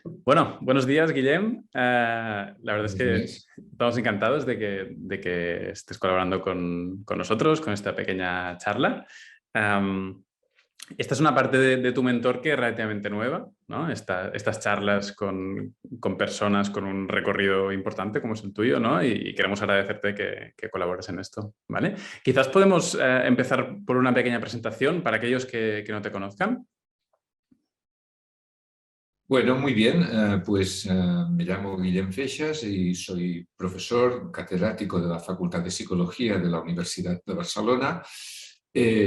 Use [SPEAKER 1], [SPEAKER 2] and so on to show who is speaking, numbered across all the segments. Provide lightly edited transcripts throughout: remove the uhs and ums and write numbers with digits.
[SPEAKER 1] Bueno, buenos días, Guillem. La verdad es
[SPEAKER 2] Buenos
[SPEAKER 1] que
[SPEAKER 2] días.
[SPEAKER 1] estamos encantados de que estés colaborando con nosotros, con esta pequeña charla. Am, Esta es una parte de tu mentor que es relativamente nueva, ¿no? Estas charlas con personas con un recorrido importante como es el tuyo, ¿no? Y queremos agradecerte que colabores en esto, ¿vale? Quizás podemos empezar por una pequeña presentación para aquellos que no te conozcan.
[SPEAKER 2] Bueno, muy bien. Me llamo Guillem Feixas y soy profesor catedrático de la Facultad de Psicología de la Universidad de Barcelona.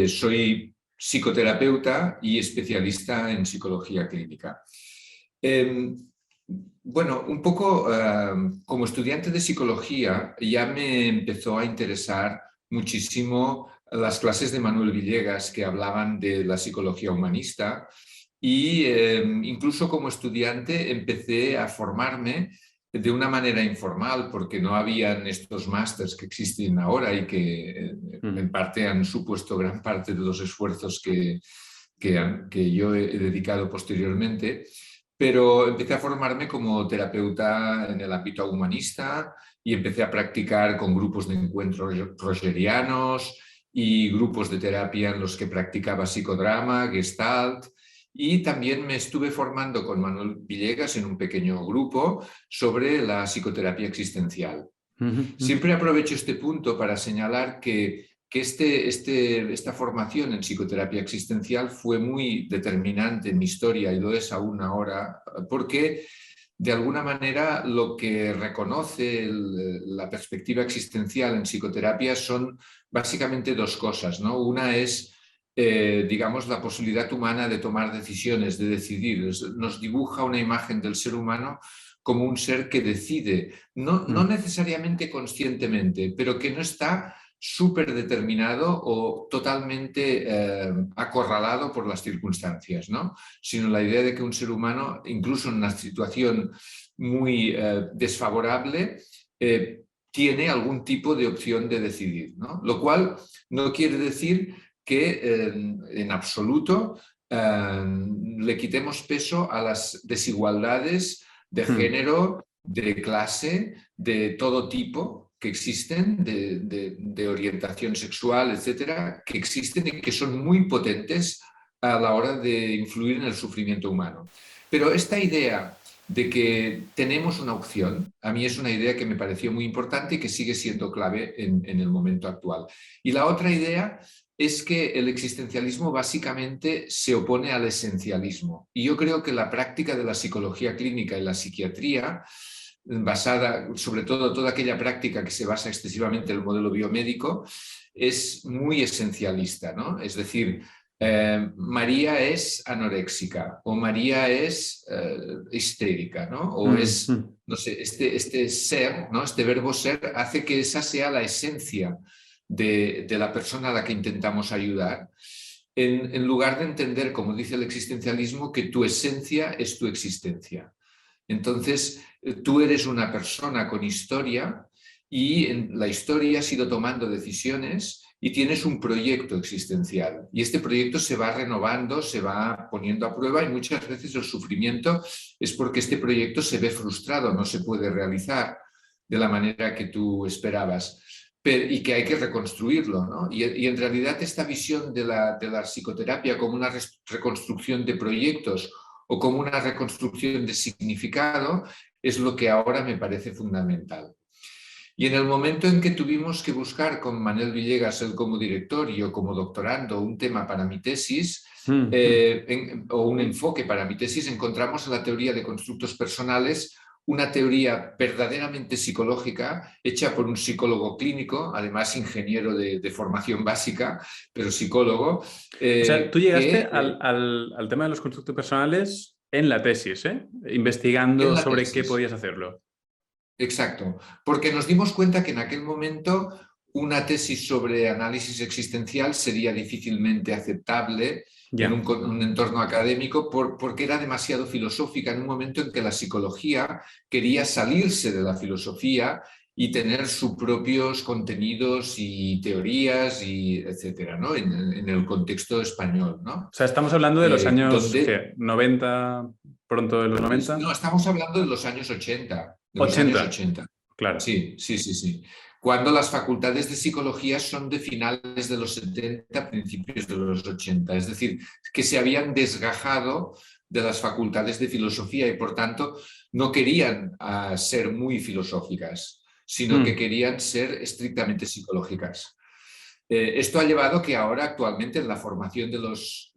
[SPEAKER 2] Soy psicoterapeuta y especialista en psicología clínica. Eh, bueno, un poco como estudiante de psicología ya me empezó a interesar muchísimo las clases de Manuel Villegas que hablaban de la psicología humanista y incluso como estudiante empecé a formarme de una manera informal porque no habían estos másters que existen ahora y que en
[SPEAKER 1] Mm.
[SPEAKER 2] parte han supuesto gran parte de los esfuerzos que yo he dedicado posteriormente, pero empecé a formarme como terapeuta en el ámbito humanista y empecé a practicar con grupos de encuentro rogerianos y grupos de terapia en los que practicaba psicodrama, gestalt, y también me estuve formando con Manuel Villegas en un pequeño grupo sobre la psicoterapia existencial.
[SPEAKER 1] Ujú, ujú.
[SPEAKER 2] Siempre aprovecho este punto para señalar que esta formación en psicoterapia existencial fue muy determinante en mi historia y lo es aún ahora, porque de alguna manera lo que reconoce la perspectiva existencial en psicoterapia son básicamente dos cosas, ¿no? Una es, digamos, la posibilidad humana de tomar decisiones, de decidir. Nos dibuja una imagen del ser humano como un ser que decide, no
[SPEAKER 1] Mm.
[SPEAKER 2] necesariamente conscientemente, pero que no está súper determinado o totalmente acorralado por las circunstancias, ¿no? Sino la idea de que un ser humano, incluso en una situación muy desfavorable, tiene algún tipo de opción de decidir, ¿no? Lo cual no quiere decir que en absoluto le quitemos peso a las desigualdades de
[SPEAKER 1] Mm.
[SPEAKER 2] género, de clase, de todo tipo que existen, de orientación sexual, etcétera, que existen y que son muy potentes a la hora de influir en el sufrimiento humano. Pero esta idea de que tenemos una opción, a mí es una idea que me pareció muy importante y que sigue siendo clave en el momento actual. Y la otra idea es que el existencialismo básicamente se opone al esencialismo. Y yo creo que la práctica de la psicología clínica y la psiquiatría, basada, sobre todo toda aquella práctica que se basa excesivamente en el modelo biomédico, es muy esencialista, ¿no? Es decir, María es anoréxica o María es histérica, ¿no? O
[SPEAKER 1] Mm.
[SPEAKER 2] es,
[SPEAKER 1] Mm.
[SPEAKER 2] no sé, este ser, ¿no? Este verbo ser hace que esa sea la esencia de la persona a la que intentamos ayudar, en lugar de entender, como dice el existencialismo, que tu esencia es tu existencia. Entonces, tú eres una persona con historia y en la historia has ido tomando decisiones y tienes un proyecto existencial. Y este proyecto se va renovando, se va poniendo a prueba y muchas veces el sufrimiento es porque este proyecto se ve frustrado, no se puede realizar de la manera que tú esperabas. Y que hay que reconstruirlo, ¿no? Y en realidad esta visión de la psicoterapia como una reconstrucción de proyectos o como una reconstrucción de significado es lo que ahora me parece fundamental. Y en el momento en que tuvimos que buscar con Manuel Villegas, él como director y yo como doctorando, un tema para mi tesis,
[SPEAKER 1] Mm. Mm.
[SPEAKER 2] o un enfoque para mi tesis, encontramos en la teoría de constructos personales una teoría verdaderamente psicológica, hecha por un psicólogo clínico, además ingeniero de formación básica, pero psicólogo,
[SPEAKER 1] O sea, tú
[SPEAKER 2] que
[SPEAKER 1] llegaste al tema de los constructos personales en la tesis, ¿eh?
[SPEAKER 2] en
[SPEAKER 1] Investigando
[SPEAKER 2] la
[SPEAKER 1] sobre qué
[SPEAKER 2] tesis.
[SPEAKER 1] podías hacerlo.
[SPEAKER 2] Exacto, porque nos dimos cuenta que en aquel momento una tesis sobre análisis existencial sería difícilmente aceptable en
[SPEAKER 1] Ya.
[SPEAKER 2] un entorno académico porque era demasiado filosófica en un momento en que la psicología quería salirse de la filosofía y tener sus propios contenidos y teorías y etcétera, ¿no? En el contexto español, ¿no?
[SPEAKER 1] O sea, estamos hablando de los años,
[SPEAKER 2] Donde
[SPEAKER 1] ¿qué? 90 pronto de los 90.
[SPEAKER 2] No, estamos hablando de los años 80. De los
[SPEAKER 1] 80,
[SPEAKER 2] años 80.
[SPEAKER 1] claro.
[SPEAKER 2] Sí, sí, sí, sí. Cuando las facultades de psicología son de finales de los 70, principios de los 80. Es decir, que se habían desgajado de las facultades de filosofía y por tanto no querían ser muy filosóficas, sino que querían ser estrictamente psicológicas. Esto ha llevado que ahora actualmente en la formación de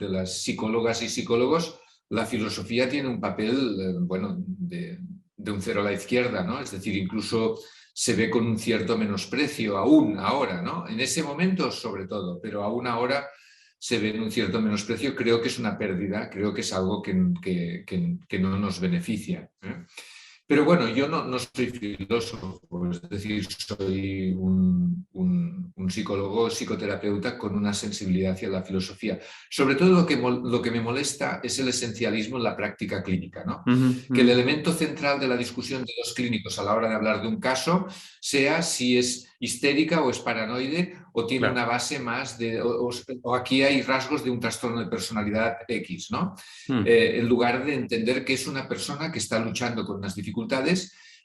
[SPEAKER 2] las psicólogas y psicólogos la filosofía tiene un papel, bueno, de un cero a la izquierda, ¿no? Es decir, incluso se ve con un cierto menosprecio aún ahora, ¿no? En ese momento sobre todo, pero aún ahora se ve en un cierto menosprecio. Creo que es una pérdida, creo que es algo que no nos beneficia, ¿eh? Pero bueno, yo no soy filósofo, es decir, soy un psicólogo, psicoterapeuta con una sensibilidad hacia la filosofía. Sobre todo lo que me molesta es el esencialismo en la práctica clínica, ¿no? Que el elemento central de la discusión de los clínicos a la hora de hablar de un caso sea si es histérica o es paranoide o tiene una base más de... O aquí hay rasgos de un trastorno de personalidad X, ¿no? En lugar de entender que es una persona que está luchando con unas dificultades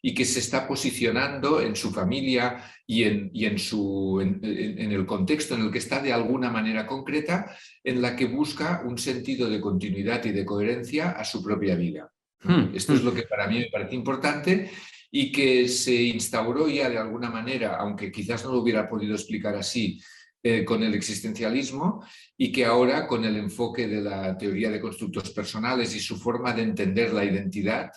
[SPEAKER 2] y que se está posicionando en su familia y en el contexto en el que está de alguna manera concreta, en la que busca un sentido de continuidad y de coherencia a su propia vida. Esto es lo que para mí me parece importante y que se instauró ya de alguna manera, aunque quizás no lo hubiera podido explicar así, con el existencialismo, y que ahora con el enfoque de la teoría de constructos personales y su forma de entender la identidad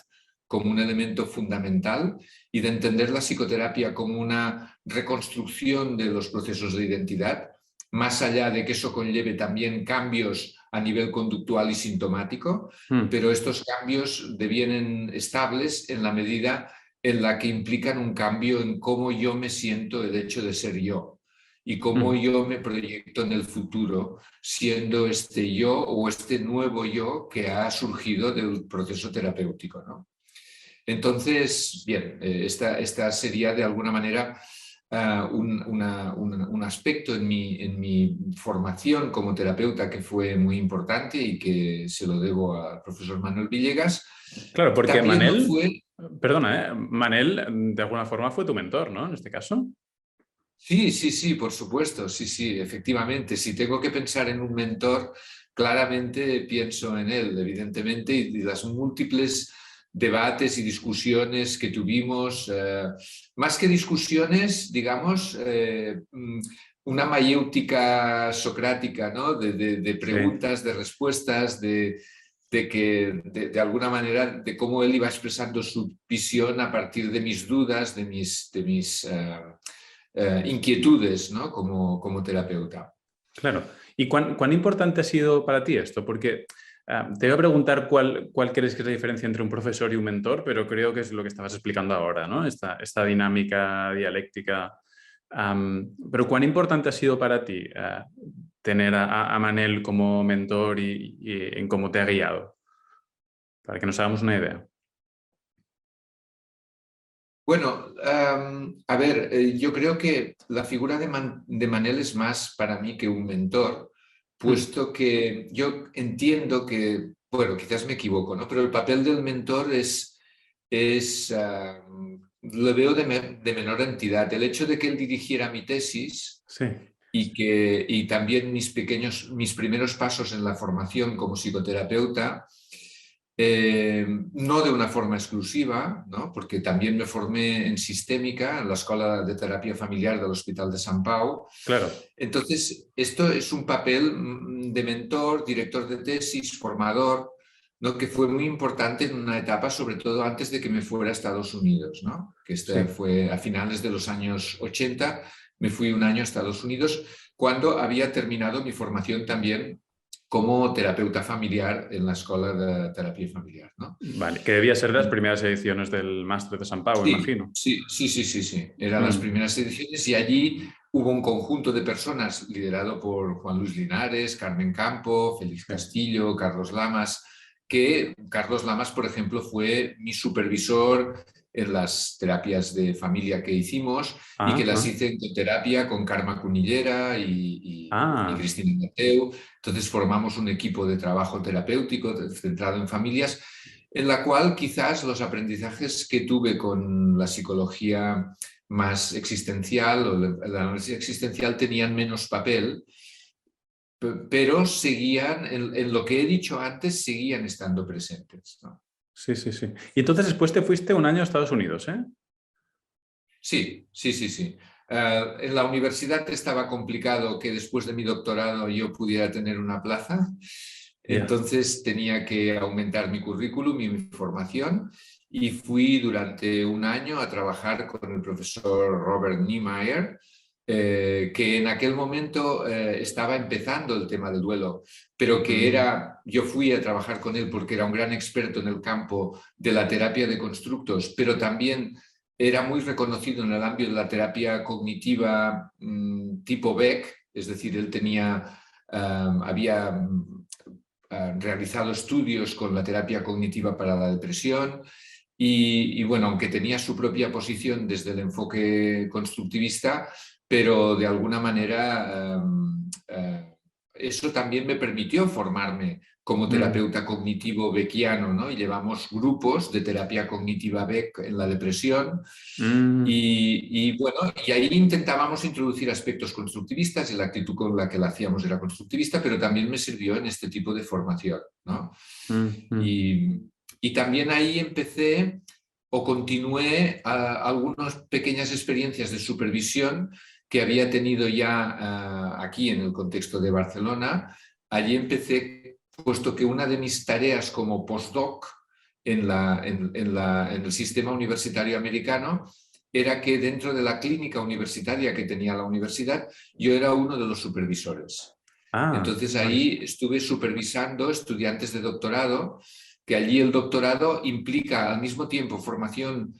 [SPEAKER 2] como un elemento fundamental y de entender la psicoterapia como una reconstrucción de los procesos de identidad, más allá de que eso conlleve también cambios a nivel conductual y sintomático, pero estos cambios devienen estables en la medida en la que implican un cambio en cómo yo me siento el hecho de ser yo y cómo yo me proyecto en el futuro siendo este yo o este nuevo yo que ha surgido del proceso terapéutico, ¿no? Entonces, bien, esta sería de alguna manera un aspecto en mi formación como terapeuta que fue muy importante y que se lo debo al profesor Manuel Villegas.
[SPEAKER 1] Claro, porque
[SPEAKER 2] También
[SPEAKER 1] Manel,
[SPEAKER 2] fue...
[SPEAKER 1] perdona, Manel de alguna forma fue tu mentor, ¿no? En este caso.
[SPEAKER 2] Sí, sí, sí, por supuesto, sí, sí, efectivamente. Si tengo que pensar en un mentor, claramente pienso en él, evidentemente, y las múltiples debates y discusiones que tuvimos, más que discusiones, digamos, una mayéutica socrática, ¿no? De preguntas, de respuestas, de alguna manera, de cómo él iba expresando su visión a partir de mis dudas, de mis inquietudes, ¿no? Como terapeuta.
[SPEAKER 1] Claro. ¿Y cuán importante ha sido para ti esto? Porque te voy a preguntar cuál crees que es la diferencia entre un profesor y un mentor, pero creo que es lo que estabas explicando ahora, ¿no? Esta dinámica dialéctica. Pero ¿cuán importante ha sido para ti tener a Manel como mentor y en cómo te ha guiado? Para que nos hagamos una idea.
[SPEAKER 2] Bueno, a ver, yo creo que la figura de Manel es más para mí que un mentor, puesto que yo entiendo que, bueno, quizás me equivoco, ¿no? Pero el papel del mentor lo veo de menor entidad. El hecho de que él dirigiera mi tesis
[SPEAKER 1] Sí.
[SPEAKER 2] y también mis primeros pasos en la formación como psicoterapeuta, no de una forma exclusiva, ¿no? Porque también me formé en sistémica, en la Escuela de Terapia Familiar del Hospital de Sant Pau.
[SPEAKER 1] Claro.
[SPEAKER 2] Entonces, esto es un papel de mentor, director de tesis, formador, ¿no? Que fue muy importante en una etapa, sobre todo antes de que me fuera a Estados Unidos, ¿no? Que fue a finales de los años 80, me fui un año a Estados Unidos, cuando había terminado mi formación también como terapeuta familiar en la Escuela de Terapia Familiar, ¿no?
[SPEAKER 1] Vale, que debía ser de las primeras ediciones del Máster de Sant Pau,
[SPEAKER 2] Sí,
[SPEAKER 1] imagino.
[SPEAKER 2] sí. Eran las primeras ediciones y allí hubo un conjunto de personas liderado por Juan Luis Linares, Carmen Campo, Félix Castillo, Carlos Lamas, que Carlos Lamas, por ejemplo, fue mi supervisor en las terapias de familia que hicimos y que las hice en terapia con Karma Cunillera y Cristina Mateu. Entonces formamos un equipo de trabajo terapéutico centrado en familias. en la cual quizás los aprendizajes que tuve con la psicología más existencial o el análisis existencial tenían menos papel, pero seguían, en lo que he dicho antes, seguían estando presentes, ¿no?
[SPEAKER 1] Sí, sí, sí. Y entonces después te fuiste un año a Estados Unidos, ¿eh?
[SPEAKER 2] Sí, sí, sí, sí. En la universidad estaba complicado que después de mi doctorado yo pudiera tener una plaza,
[SPEAKER 1] Ya.
[SPEAKER 2] entonces tenía que aumentar mi currículum y mi formación y fui durante un año a trabajar con el profesor Robert Niemeyer, que en aquel momento estaba empezando el tema del duelo, pero que
[SPEAKER 1] Mm,
[SPEAKER 2] yo fui a trabajar con él porque era un gran experto en el campo de la terapia de constructos, pero también era muy reconocido en el ámbito de la terapia cognitiva tipo Beck, es decir, él había realizado estudios con la terapia cognitiva para la depresión y bueno, aunque tenía su propia posición desde el enfoque constructivista, pero de alguna manera eso también me permitió formarme como
[SPEAKER 1] mm,
[SPEAKER 2] terapeuta cognitivo beckiano, ¿no? Y llevamos grupos de terapia cognitiva Beck en la depresión
[SPEAKER 1] mm.
[SPEAKER 2] bueno, y ahí intentábamos introducir aspectos constructivistas y la actitud con la que la hacíamos era constructivista, pero también me sirvió en este tipo de formación, ¿no?
[SPEAKER 1] Mm, mm.
[SPEAKER 2] Y, y también ahí empecé o continué algunas pequeñas experiencias de supervisión que había tenido ya aquí en el contexto de Barcelona. Allí empecé, puesto que una de mis tareas como postdoc en el sistema universitario americano era que dentro de la clínica universitaria que tenía la universidad, yo era uno de los supervisores.
[SPEAKER 1] Ah,
[SPEAKER 2] Entonces
[SPEAKER 1] vale.
[SPEAKER 2] ahí estuve supervisando estudiantes de doctorado, que allí el doctorado implica al mismo tiempo formación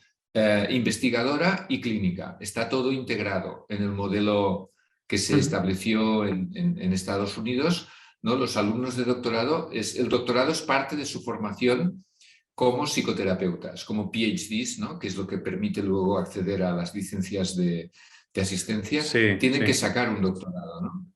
[SPEAKER 2] investigadora y clínica. Está todo integrado en el modelo que se
[SPEAKER 1] Mm.
[SPEAKER 2] estableció en Estados Unidos, ¿no? Los alumnos de doctorado, el doctorado es parte de su formación como psicoterapeutas, como PhDs, ¿no? Que es lo que permite luego acceder a las licencias de asistencia,
[SPEAKER 1] Sí,
[SPEAKER 2] tienen que
[SPEAKER 1] sí.
[SPEAKER 2] sacar un doctorado, ¿no?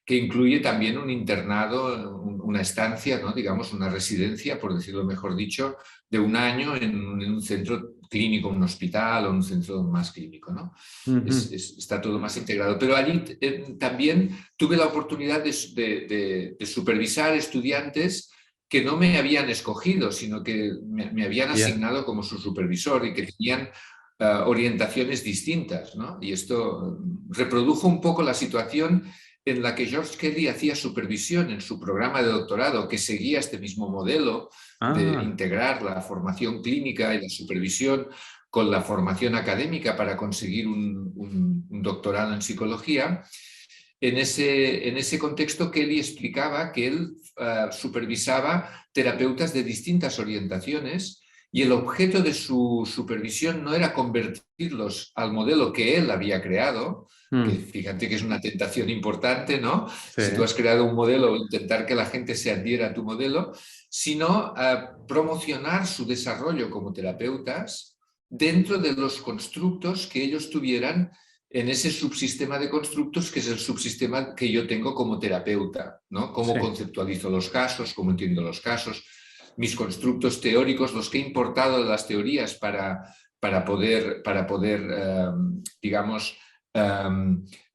[SPEAKER 2] Que incluye también un internado, una estancia, ¿no? Digamos, una residencia, por decirlo mejor dicho, de un año en un centro clínico, un hospital o un centro más clínico, ¿no?
[SPEAKER 1] Ujú.
[SPEAKER 2] Está todo más integrado. Pero allí también tuve la oportunidad de supervisar estudiantes que no me habían escogido, sino que me habían
[SPEAKER 1] Ya.
[SPEAKER 2] asignado como su supervisor y que tenían orientaciones distintas, ¿no? Y esto reprodujo un poco la situación en la que George Kelly hacía supervisión en su programa de doctorado, que seguía este mismo modelo de
[SPEAKER 1] Ah,
[SPEAKER 2] integrar la formación clínica y la supervisión con la formación académica para conseguir un doctorado en psicología. En ese contexto, Kelly explicaba que él supervisaba terapeutas de distintas orientaciones y el objeto de su supervisión no era convertirlos al modelo que él había creado, que
[SPEAKER 1] mm,
[SPEAKER 2] fíjate que es una tentación importante, ¿no?
[SPEAKER 1] sí.
[SPEAKER 2] Si tú has creado un modelo, intentar que la gente se adhiera a tu modelo, sino promocionar su desarrollo como terapeutas dentro de los constructos que ellos tuvieran en ese subsistema de constructos que es el subsistema que yo tengo como terapeuta, ¿no? Cómo
[SPEAKER 1] Sí.
[SPEAKER 2] conceptualizo los casos, cómo entiendo los casos, mis constructos teóricos, los que he importado de las teorías para poder digamos,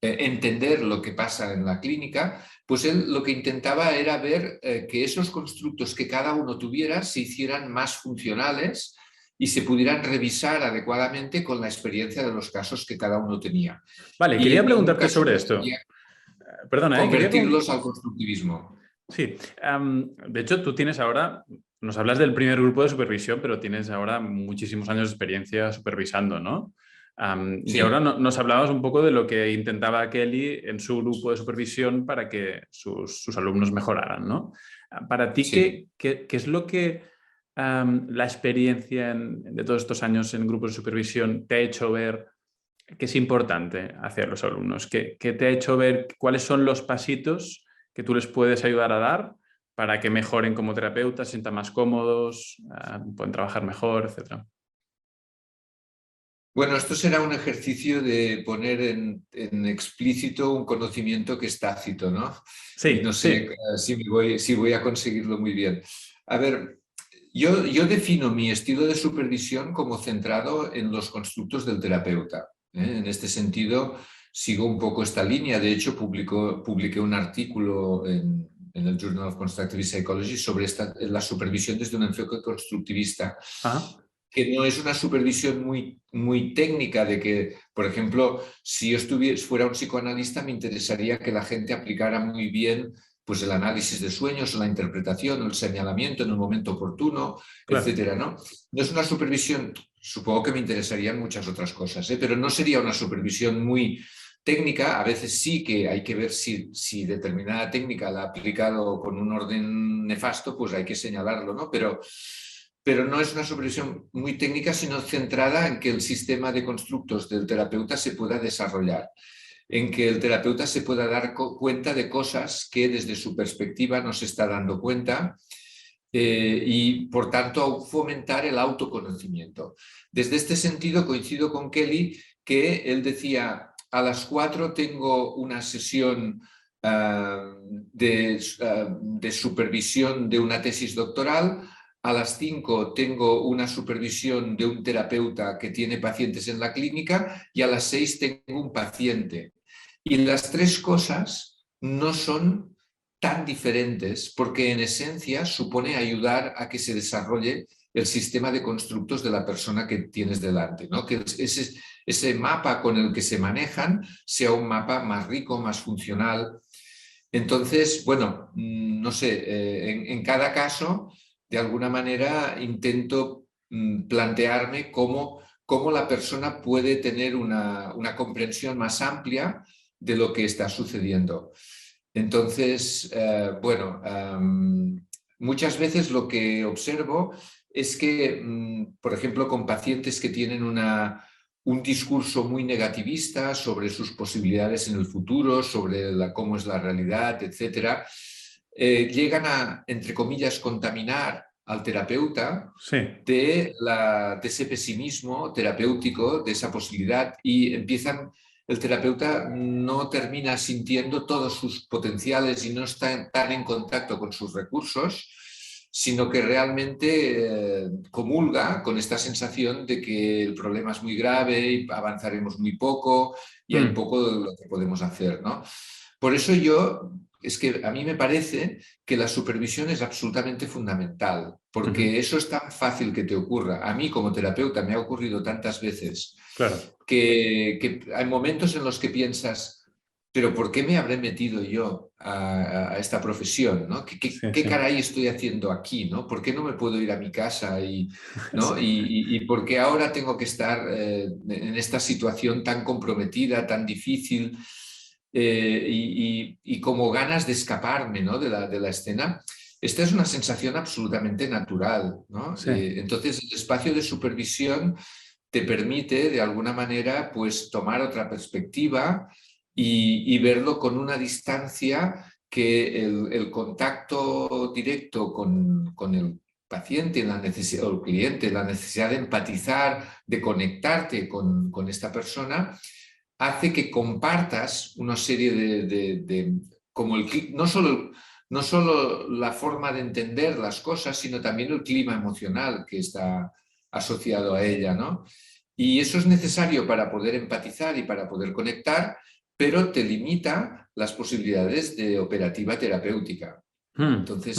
[SPEAKER 2] entender lo que pasa en la clínica, pues él lo que intentaba era ver que esos constructos que cada uno tuviera se hicieran más funcionales y se pudieran revisar adecuadamente con la experiencia de los casos que cada uno tenía.
[SPEAKER 1] Vale,
[SPEAKER 2] Y
[SPEAKER 1] quería
[SPEAKER 2] en ningún
[SPEAKER 1] preguntarte
[SPEAKER 2] caso
[SPEAKER 1] sobre esto.
[SPEAKER 2] pretendía
[SPEAKER 1] Perdona, quería
[SPEAKER 2] convertirlos al constructivismo.
[SPEAKER 1] Sí, de hecho tú tienes ahora, nos hablas del primer grupo de supervisión, pero tienes ahora muchísimos años de experiencia supervisando, ¿no? Y ahora
[SPEAKER 2] Sí,
[SPEAKER 1] nos hablabas un poco de lo que intentaba Kelly en su grupo de supervisión para que sus alumnos mejoraran, ¿no? Para ti,
[SPEAKER 2] sí.
[SPEAKER 1] ¿qué es lo que la experiencia de todos estos años en grupos de supervisión te ha hecho ver que es importante hacia los alumnos? ¿Qué te ha hecho ver cuáles son los pasitos que tú les puedes ayudar a dar para que mejoren como terapeutas, se sientan más cómodos, pueden trabajar mejor, etcétera?
[SPEAKER 2] Bueno, esto será un ejercicio de poner en explícito un conocimiento que es tácito, ¿no? Y
[SPEAKER 1] Sí,
[SPEAKER 2] no sé
[SPEAKER 1] sí.
[SPEAKER 2] si voy a conseguirlo muy bien. A ver, Yo defino mi estilo de supervisión como centrado en los constructos del terapeuta. En este sentido, sigo un poco esta línea. De hecho, publiqué un artículo en el Journal of Constructive Psychology sobre la supervisión desde un enfoque constructivista,
[SPEAKER 1] Ajá,
[SPEAKER 2] que no es una supervisión muy técnica de que, por ejemplo, si yo fuera un psicoanalista, me interesaría que la gente aplicara muy bien pues el análisis de sueños, la interpretación, el señalamiento en el momento oportuno,
[SPEAKER 1] claro.
[SPEAKER 2] etcétera, ¿no? No es una supervisión, supongo que me interesarían muchas otras cosas, pero no sería una supervisión muy técnica. A veces sí que hay que ver si determinada técnica la ha aplicado con un orden nefasto, pues hay que señalarlo, ¿no? Pero no es una supervisión muy técnica, sino centrada en que el sistema de constructos del terapeuta se pueda desarrollar, en que el terapeuta se pueda dar cuenta de cosas que desde su perspectiva no se está dando cuenta, y por tanto fomentar el autoconocimiento. Desde este sentido coincido con Kelly, que él decía: a las 4 tengo una sesión de supervisión de una tesis doctoral, a las 5 tengo una supervisión de un terapeuta que tiene pacientes en la clínica y a las 6 tengo un paciente. Y las tres cosas no son tan diferentes porque en esencia supone ayudar a que se desarrolle el sistema de constructos de la persona que tienes delante, ¿no? Que ese mapa con el que se manejan sea un mapa más rico, más funcional. Entonces, bueno, no sé, en cada caso, de alguna manera, intento plantearme cómo la persona puede tener una comprensión más amplia de lo que está sucediendo. Entonces, bueno, muchas veces lo que observo es que, por ejemplo, con pacientes que tienen un discurso muy negativista sobre sus posibilidades en el futuro, sobre cómo es la realidad, etcétera, llegan a, entre comillas, contaminar al terapeuta
[SPEAKER 1] Sí.
[SPEAKER 2] de ese pesimismo terapéutico, de esa posibilidad, y el terapeuta no termina sintiendo todos sus potenciales y no está tan en contacto con sus recursos, sino que realmente comulga con esta sensación de que el problema es muy grave y avanzaremos muy poco y hay
[SPEAKER 1] Mm,
[SPEAKER 2] poco de lo que podemos hacer, ¿no? Por eso es que a mí me parece que la supervisión es absolutamente fundamental,
[SPEAKER 1] ujú,
[SPEAKER 2] porque eso es tan fácil que te ocurra. A mí como terapeuta me ha ocurrido tantas veces
[SPEAKER 1] claro.
[SPEAKER 2] que hay momentos en los que piensas, pero ¿por qué me habré metido yo a esta profesión? ¿No?
[SPEAKER 1] Sí,
[SPEAKER 2] ¿Qué
[SPEAKER 1] sí.
[SPEAKER 2] caray estoy haciendo aquí? ¿No? ¿Por qué no me puedo ir a mi casa? ¿No?
[SPEAKER 1] Sí.
[SPEAKER 2] Y por qué ahora tengo que estar en esta situación tan comprometida, tan difícil? Y como ganas de escaparme, ¿no? de la escena. Esta es una sensación absolutamente natural, ¿no?
[SPEAKER 1] Sí.
[SPEAKER 2] Entonces, el espacio de supervisión te permite, de alguna manera, pues tomar otra perspectiva y verlo con una distancia que el contacto directo con el paciente, la necesidad, o el cliente, la necesidad de empatizar, de conectarte con esta persona, hace que compartas una serie como no solo la forma de entender las cosas, sino también el clima emocional que está asociado a ella, ¿no? Y eso es necesario para poder empatizar y para poder conectar, pero te limita las posibilidades de operativa terapéutica.
[SPEAKER 1] Mm,
[SPEAKER 2] Entonces,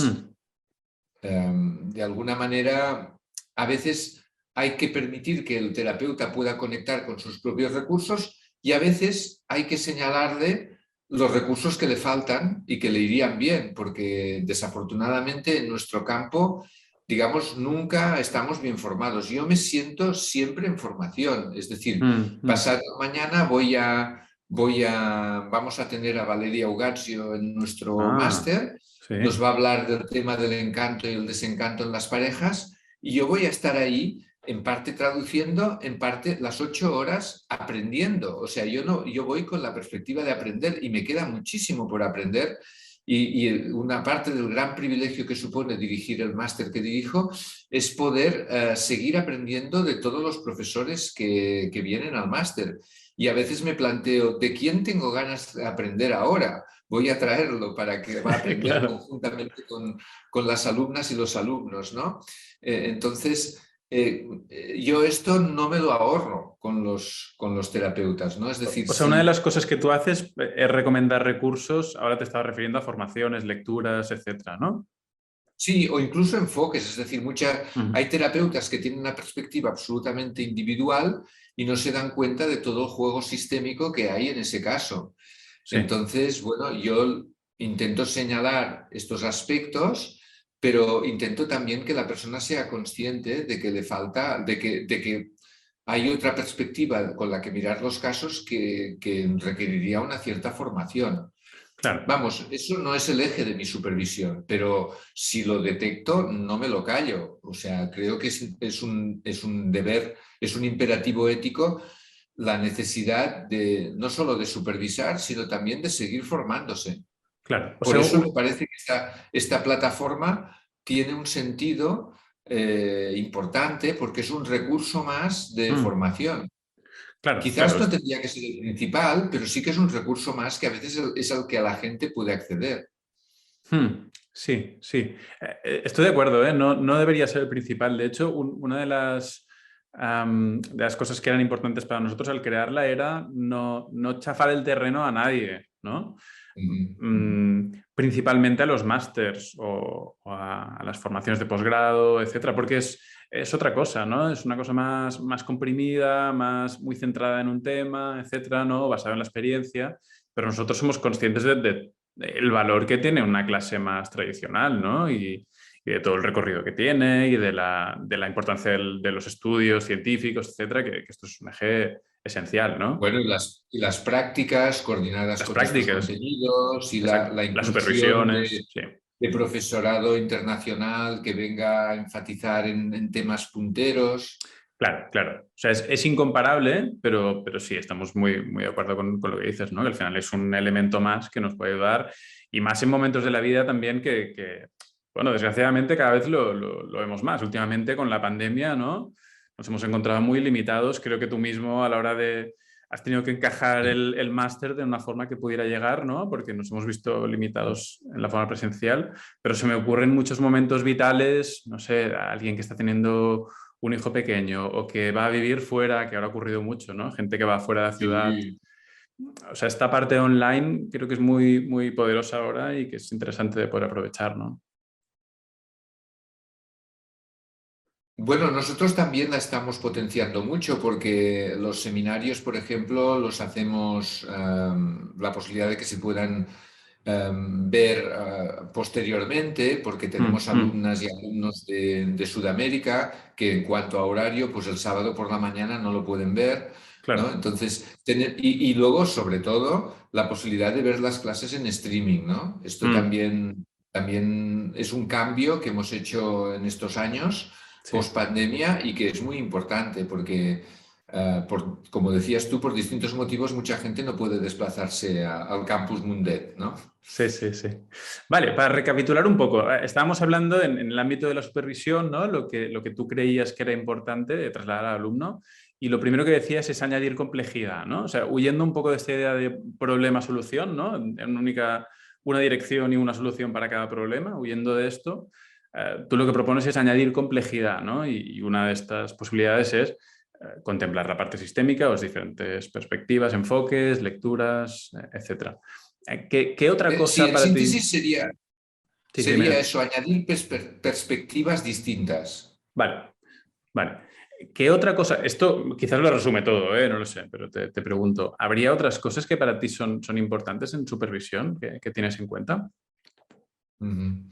[SPEAKER 1] mm,
[SPEAKER 2] de alguna manera, a veces hay que permitir que el terapeuta pueda conectar con sus propios recursos y a veces hay que señalarle los recursos que le faltan y que le irían bien, porque desafortunadamente en nuestro campo, digamos, nunca estamos bien formados. Yo me siento siempre en formación, es decir,
[SPEAKER 1] mm, mm.
[SPEAKER 2] pasado mañana vamos a tener a Valeria Ugazio en nuestro
[SPEAKER 1] Ah,
[SPEAKER 2] máster.
[SPEAKER 1] sí.
[SPEAKER 2] Nos va a hablar del tema del encanto y el desencanto en las parejas y yo voy a estar ahí en parte traduciendo, en parte las 8 horas aprendiendo. O sea, yo voy con la perspectiva de aprender y me queda muchísimo por aprender. Y una parte del gran privilegio que supone dirigir el máster que dirijo es poder seguir aprendiendo de todos los profesores que vienen al máster. Y a veces me planteo, ¿de quién tengo ganas de aprender ahora? voy a traerlo para que va a aprender
[SPEAKER 1] Claro.
[SPEAKER 2] conjuntamente con las alumnas y los alumnos, ¿no? Entonces, yo esto no me lo ahorro con los terapeutas, ¿no? Es decir,
[SPEAKER 1] O sea, una de
[SPEAKER 2] si
[SPEAKER 1] las cosas que tú haces es recomendar recursos, ahora te estaba refiriendo a formaciones, lecturas, etcétera, ¿no?
[SPEAKER 2] sí, o incluso enfoques, es decir,
[SPEAKER 1] Ujú.
[SPEAKER 2] hay terapeutas que tienen una perspectiva absolutamente individual y no se dan cuenta de todo el juego sistémico que hay en ese caso.
[SPEAKER 1] Sí,
[SPEAKER 2] Entonces, bueno, yo intento señalar estos aspectos, pero intento también que la persona sea consciente de que le falta, de que hay otra perspectiva con la que mirar los casos que requeriría una cierta formación.
[SPEAKER 1] claro.
[SPEAKER 2] Vamos, eso no es el eje de mi supervisión, pero si lo detecto, no me lo callo. O sea, creo que es un deber, es un imperativo ético la necesidad de no solo de supervisar, sino también de seguir formándose.
[SPEAKER 1] Claro, o
[SPEAKER 2] Por
[SPEAKER 1] sea,
[SPEAKER 2] eso me parece que esta plataforma tiene un sentido importante porque es un recurso más de
[SPEAKER 1] mm,
[SPEAKER 2] formación.
[SPEAKER 1] claro,
[SPEAKER 2] Quizás
[SPEAKER 1] claro.
[SPEAKER 2] no tendría que ser el principal, pero sí que es un recurso más que a veces es al que la gente puede acceder.
[SPEAKER 1] Sí, sí. Estoy de acuerdo, ¿eh? No, no debería ser el principal. De hecho, una de las cosas que eran importantes para nosotros al crearla era no chafar el terreno a nadie, ¿no?
[SPEAKER 2] Ujú, ujú.
[SPEAKER 1] Principalmente a los másters o a las formaciones de posgrado, etcétera, porque es otra cosa, ¿no? Es una cosa más comprimida, muy centrada en un tema, etcétera, ¿no? Basada en la experiencia, pero nosotros somos conscientes del valor que tiene una clase más tradicional, ¿no? Y de todo el recorrido que tiene y de la importancia de los estudios científicos, etcétera, que esto es un eje esencial, ¿no?
[SPEAKER 2] Bueno, y las prácticas coordinadas
[SPEAKER 1] Las
[SPEAKER 2] con estos
[SPEAKER 1] prácticas,
[SPEAKER 2] contenidos y
[SPEAKER 1] exacto,
[SPEAKER 2] la
[SPEAKER 1] las
[SPEAKER 2] inclusión
[SPEAKER 1] supervisiones, sí.
[SPEAKER 2] de profesorado internacional que venga a enfatizar en temas punteros.
[SPEAKER 1] Claro, claro. O sea, es incomparable, pero sí, estamos muy de acuerdo con lo que dices, ¿no? Que al final es un elemento más que nos puede ayudar y más en momentos de la vida también bueno, desgraciadamente cada vez lo vemos más. Últimamente con la pandemia, ¿no? Nos hemos encontrado muy limitados. Creo que tú mismo a la hora de... Has tenido que encajar
[SPEAKER 2] Sí.
[SPEAKER 1] el máster de una forma que pudiera llegar, ¿no? Porque nos hemos visto limitados en la forma presencial, pero se me ocurren muchos momentos vitales, no sé, alguien que está teniendo un hijo pequeño o que va a vivir fuera, que ahora ha ocurrido mucho, ¿no? Gente que va fuera de la ciudad.
[SPEAKER 2] Sí.
[SPEAKER 1] O sea, esta parte online creo que es muy poderosa ahora y que es interesante de poder aprovechar, ¿no?
[SPEAKER 2] Bueno, nosotros también la estamos potenciando mucho porque los seminarios, por ejemplo, los hacemos la posibilidad de que se puedan ver posteriormente, porque tenemos
[SPEAKER 1] Mm, mm.
[SPEAKER 2] alumnas y alumnos de Sudamérica que en cuanto a horario, pues el sábado por la mañana no lo pueden ver, ¿no?
[SPEAKER 1] Claro.
[SPEAKER 2] Entonces, y luego, sobre todo, la posibilidad de ver las clases en streaming, ¿no? Esto
[SPEAKER 1] Mm,
[SPEAKER 2] también es un cambio que hemos hecho en estos años
[SPEAKER 1] sí.
[SPEAKER 2] post pandemia y que es muy importante porque, como decías tú, por distintos motivos mucha gente no puede desplazarse al campus Mundet, ¿no?
[SPEAKER 1] Sí, sí, sí. Vale, para recapitular un poco, estábamos hablando en el ámbito de la supervisión, ¿no? Lo que tú creías que era importante de trasladar al alumno. Y lo primero que decías es añadir complejidad, ¿no? O sea, huyendo un poco de esta idea de problema-solución, ¿no? En una dirección y una solución para cada problema, huyendo de esto, tú lo que propones es añadir complejidad, ¿no? Y una de estas posibilidades es contemplar la parte sistémica, las diferentes perspectivas, enfoques, lecturas, etcétera. ¿Qué otra
[SPEAKER 2] Sí,
[SPEAKER 1] cosa
[SPEAKER 2] en
[SPEAKER 1] para ti?
[SPEAKER 2] síntesis
[SPEAKER 1] Sí, sí, dime.
[SPEAKER 2] sería eso, añadir perspectivas distintas.
[SPEAKER 1] Vale, vale. ¿Qué otra cosa? Esto quizás lo resume todo, ¿eh? No lo sé, pero te pregunto, ¿habría otras cosas que para ti son importantes en supervisión que tienes en cuenta?
[SPEAKER 2] Ujú.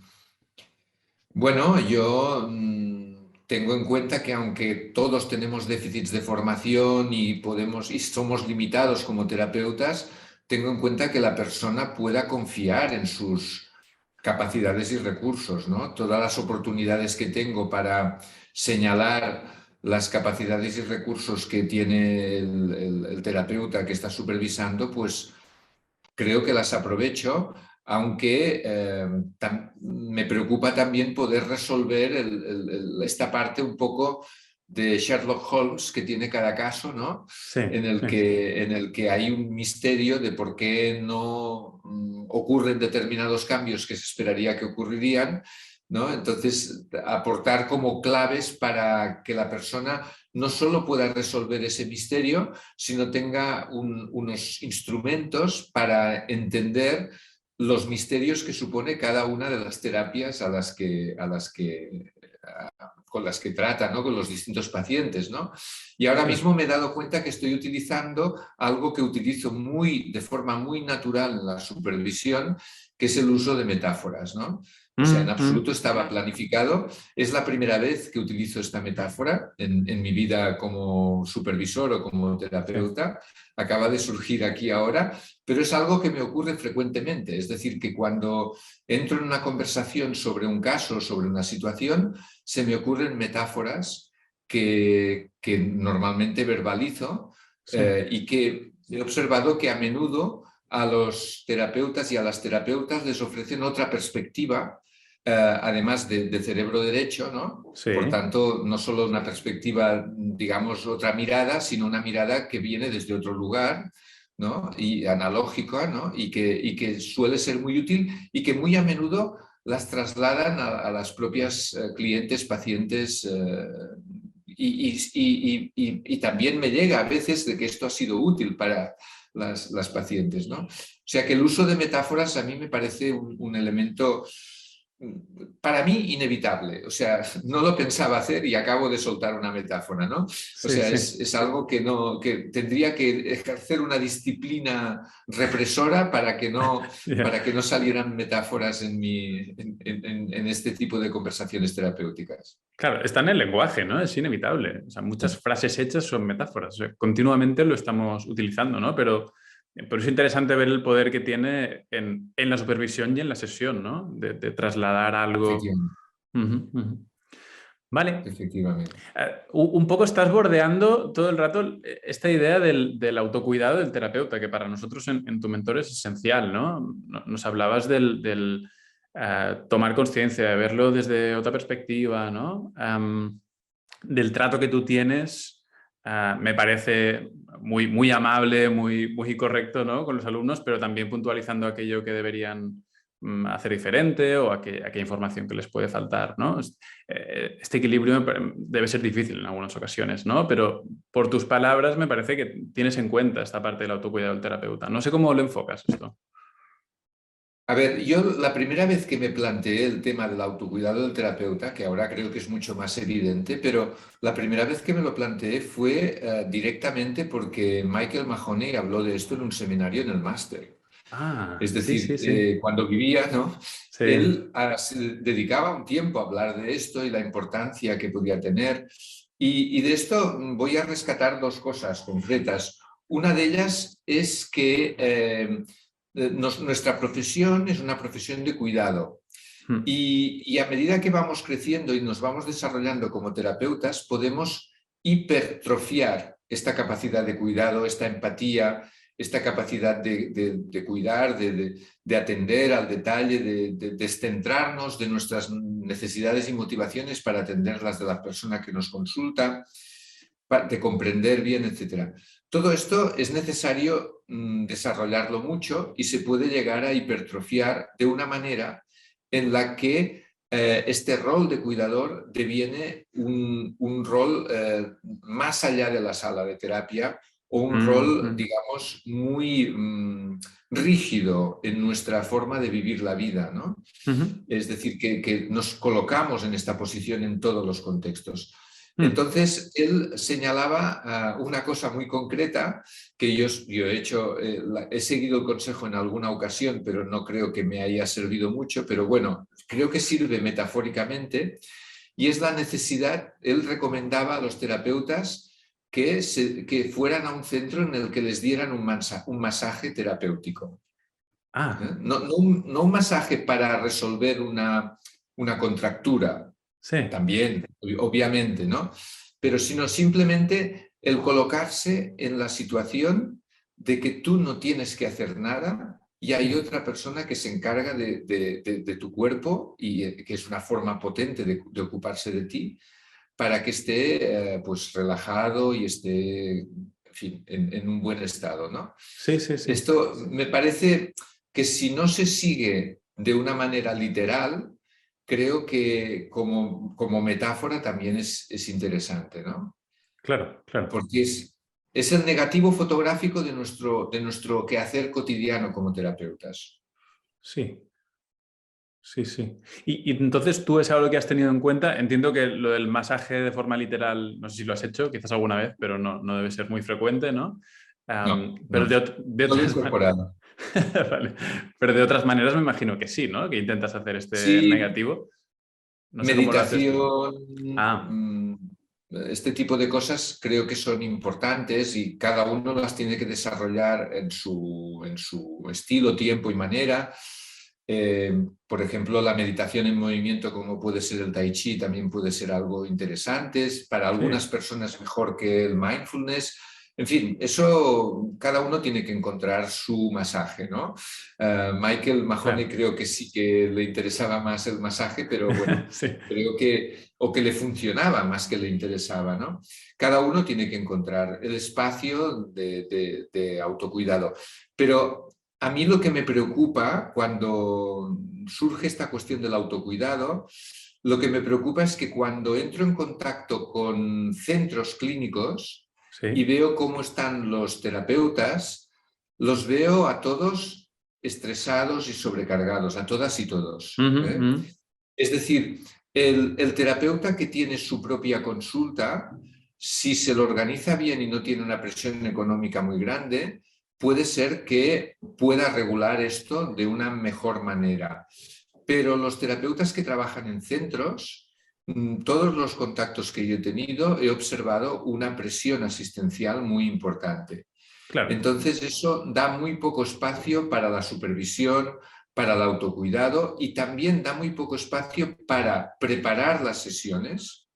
[SPEAKER 2] Bueno, yo tengo en cuenta que aunque todos tenemos déficits de formación y somos limitados como terapeutas, tengo en cuenta que la persona pueda confiar en sus capacidades y recursos, ¿no? Todas las oportunidades que tengo para señalar las capacidades y recursos que tiene el terapeuta que está supervisando, pues creo que las aprovecho, aunque me preocupa también poder resolver esta parte un poco de Sherlock Holmes que tiene cada caso, ¿no?
[SPEAKER 1] Sí,
[SPEAKER 2] En el que hay un misterio de por qué no ocurren determinados cambios que se esperaría que ocurrirían, ¿no? Entonces, aportar como claves para que la persona no solo pueda resolver ese misterio, sino tenga unos instrumentos para entender los misterios que supone cada una de las terapias con las que trata, ¿no? Con los distintos pacientes, ¿no? Y ahora
[SPEAKER 1] sí.
[SPEAKER 2] mismo me he dado cuenta que estoy utilizando algo que utilizo de forma muy natural en la supervisión, que es el uso de metáforas, ¿no? O sea, en absoluto estaba planificado. Es la primera vez que utilizo esta metáfora en mi vida como supervisor o como
[SPEAKER 1] Sí.
[SPEAKER 2] terapeuta. Acaba de surgir aquí ahora, pero es algo que me ocurre frecuentemente. Es decir, que cuando entro en una conversación sobre un caso, sobre una situación, se me ocurren metáforas que normalmente verbalizo
[SPEAKER 1] Sí.
[SPEAKER 2] y que he observado que a menudo a los terapeutas y a las terapeutas les ofrecen otra perspectiva, además de cerebro derecho, ¿no? Por
[SPEAKER 1] Sí.
[SPEAKER 2] tanto, no solo una perspectiva, digamos, otra mirada, sino una mirada que viene desde otro lugar, ¿no? Y analógica, ¿no? Y que suele ser muy útil y que muy a menudo las trasladan a las propias clientes, pacientes, y también me llega a veces de que esto ha sido útil para las pacientes, ¿no? O sea que el uso de metáforas a mí me parece un elemento para mí inevitable. O sea, no lo pensaba hacer y acabo de soltar una metáfora, ¿no? O
[SPEAKER 1] Sí,
[SPEAKER 2] sea,
[SPEAKER 1] sí.
[SPEAKER 2] es algo que tendría que ejercer una disciplina represora
[SPEAKER 1] Ya.
[SPEAKER 2] para que no salieran metáforas en este tipo de conversaciones terapéuticas.
[SPEAKER 1] Claro, está en el lenguaje, ¿no? Es inevitable. O sea, muchas frases hechas son metáforas. O sea, continuamente lo estamos utilizando, ¿no? Pero es interesante ver el poder que tiene en la supervisión y en la sesión, ¿no? De trasladar algo.
[SPEAKER 2] Efectivamente.
[SPEAKER 1] Ujú, ujú. Vale.
[SPEAKER 2] Efectivamente.
[SPEAKER 1] Un poco estás bordeando todo el rato esta idea del autocuidado del terapeuta, que para nosotros en tu mentor es esencial, ¿no? Nos hablabas del tomar conciencia, de verlo desde otra perspectiva, ¿no? Del trato que tú tienes, me parece muy amable, muy correcto, ¿no? Con los alumnos, pero también puntualizando aquello que deberían hacer diferente o aquella información que les puede faltar, ¿no? Este equilibrio debe ser difícil en algunas ocasiones, ¿no? Pero por tus palabras me parece que tienes en cuenta esta parte del autocuidado del terapeuta. No sé cómo lo enfocas esto.
[SPEAKER 2] A ver, yo la primera vez que me planteé el tema del autocuidado del terapeuta, que ahora creo que es mucho más evidente, pero la primera vez que me lo planteé fue directamente porque Michael Mahoney habló de esto en un seminario en el máster. Es
[SPEAKER 1] Sí,
[SPEAKER 2] decir,
[SPEAKER 1] sí, sí.
[SPEAKER 2] cuando vivía, ¿no?
[SPEAKER 1] Sí.
[SPEAKER 2] Él se dedicaba un tiempo a hablar de esto y la importancia que podía tener. Y de esto voy a rescatar dos cosas concretas. Una de ellas es que nuestra profesión es una profesión de cuidado.
[SPEAKER 1] Mm,
[SPEAKER 2] Y a medida que vamos creciendo y nos vamos desarrollando como terapeutas, podemos hipertrofiar esta capacidad de cuidado, esta empatía, esta capacidad de cuidar, de atender al detalle, de descentrarnos de nuestras necesidades y motivaciones para atender las de la persona que nos consulta, de comprender bien, etc. Todo esto es necesario desarrollarlo mucho y se puede llegar a hipertrofiar de una manera en la que este rol de cuidador deviene un rol más allá de la sala de terapia o un rol,
[SPEAKER 1] mm.
[SPEAKER 2] digamos, muy rígido en nuestra forma de vivir la vida, ¿no?
[SPEAKER 1] Ujú.
[SPEAKER 2] Es decir, que nos colocamos en esta posición en todos los contextos.
[SPEAKER 1] Mm.
[SPEAKER 2] Entonces, él señalaba una cosa muy concreta que yo he hecho, he seguido el consejo en alguna ocasión, pero no creo que me haya servido mucho, pero bueno, creo que sirve metafóricamente, y es la necesidad, él recomendaba a los terapeutas que fueran a un centro en el que les dieran un masaje terapéutico.
[SPEAKER 1] Ah,
[SPEAKER 2] No un masaje para resolver una contractura,
[SPEAKER 1] sí.
[SPEAKER 2] también, obviamente, ¿no? Pero sino simplemente el colocarse en la situación de que tú no tienes que hacer nada y hay otra persona que se encarga de tu cuerpo y que es una forma potente de ocuparse de ti, para que esté pues relajado y esté, en fin, en un buen estado, ¿no?
[SPEAKER 1] Sí, sí, sí.
[SPEAKER 2] Esto me parece que si no se sigue de una manera literal, creo que como metáfora también es interesante, ¿no?
[SPEAKER 1] Claro, claro.
[SPEAKER 2] Porque es el negativo fotográfico de nuestro quehacer cotidiano como terapeutas.
[SPEAKER 1] Sí. Sí, sí. Y entonces tú es algo que has tenido en cuenta. Entiendo que lo del masaje de forma literal, no sé si lo has hecho, quizás alguna vez, pero no debe ser muy frecuente, ¿no?
[SPEAKER 2] No,
[SPEAKER 1] Pero
[SPEAKER 2] no,
[SPEAKER 1] de
[SPEAKER 2] no lo he
[SPEAKER 1] otras maneras.
[SPEAKER 2] incorporado.
[SPEAKER 1] Vale. Pero de otras maneras me imagino que sí, ¿no? Que intentas hacer este
[SPEAKER 2] Sí,
[SPEAKER 1] negativo. No sé cómo lo haces tú.
[SPEAKER 2] meditación,
[SPEAKER 1] Ah,
[SPEAKER 2] mm, este tipo de cosas creo que son importantes y cada uno las tiene que desarrollar en su estilo, tiempo y manera. Por ejemplo, la meditación en movimiento, como puede ser el tai chi, también puede ser algo interesante. Para algunas
[SPEAKER 1] sí,
[SPEAKER 2] personas mejor que el mindfulness. En fin, eso cada uno tiene que encontrar su masaje, ¿no? Michael Mahoney
[SPEAKER 1] claro.
[SPEAKER 2] creo que sí que le interesaba más el masaje, pero bueno,
[SPEAKER 1] Sí,
[SPEAKER 2] creo o que le funcionaba más que le interesaba, ¿no? Cada uno tiene que encontrar el espacio de autocuidado. Pero a mí lo que me preocupa cuando surge esta cuestión del autocuidado, lo que me preocupa es que cuando entro en contacto con centros clínicos y
[SPEAKER 1] sí.
[SPEAKER 2] veo cómo están los terapeutas, los veo a todos estresados y sobrecargados, a todas y todos.
[SPEAKER 1] Ujú,
[SPEAKER 2] ¿Eh?
[SPEAKER 1] ujú.
[SPEAKER 2] Es decir, el terapeuta que tiene su propia consulta, si se lo organiza bien y no tiene una presión económica muy grande, puede ser que pueda regular esto de una mejor manera. Pero los terapeutas que trabajan en centros, todos los contactos que yo he tenido, he observado una presión asistencial muy importante.
[SPEAKER 1] Claro,
[SPEAKER 2] Entonces, eso da muy poco espacio para la supervisión, para el autocuidado y también da muy poco espacio para preparar las sesiones,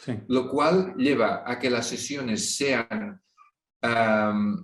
[SPEAKER 1] sí.
[SPEAKER 2] lo cual lleva a que las sesiones sean,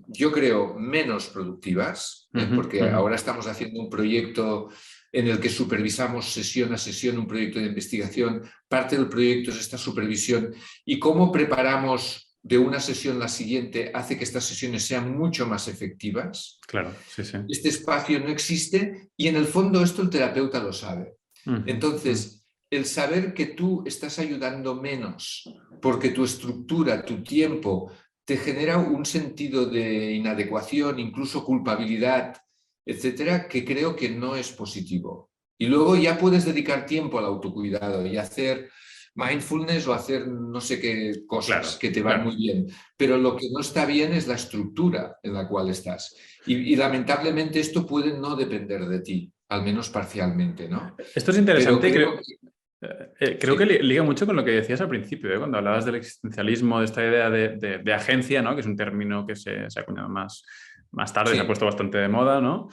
[SPEAKER 2] yo creo, menos productivas,
[SPEAKER 1] Ujú,
[SPEAKER 2] porque
[SPEAKER 1] ujú.
[SPEAKER 2] ahora estamos haciendo un proyecto en el que supervisamos sesión a sesión un proyecto de investigación. Parte del proyecto es esta supervisión y cómo preparamos de una sesión la siguiente hace que estas sesiones sean mucho más efectivas.
[SPEAKER 1] Claro, sí, sí.
[SPEAKER 2] Este espacio no existe y en el fondo esto el terapeuta lo sabe.
[SPEAKER 1] Ujú, ujú.
[SPEAKER 2] Entonces, el saber que tú estás ayudando menos porque tu estructura, tu tiempo, te genera un sentido de inadecuación, incluso culpabilidad, etcétera, que creo que no es positivo. Y luego ya puedes dedicar tiempo al autocuidado y hacer mindfulness o hacer no sé qué cosas
[SPEAKER 1] Claro,
[SPEAKER 2] que te van
[SPEAKER 1] claro.
[SPEAKER 2] muy bien. Pero lo que no está bien es la estructura en la cual estás. Y lamentablemente esto puede no depender de ti, al menos parcialmente, ¿no?
[SPEAKER 1] Esto es
[SPEAKER 2] Pero
[SPEAKER 1] interesante y
[SPEAKER 2] creo
[SPEAKER 1] creo,
[SPEAKER 2] que
[SPEAKER 1] creo que
[SPEAKER 2] sí,
[SPEAKER 1] liga mucho con lo que decías al principio, cuando hablabas del existencialismo, de esta idea de agencia, ¿no? Que es un término que se ha acuñado más tarde, se ha
[SPEAKER 2] sí,
[SPEAKER 1] puesto bastante de moda, ¿no?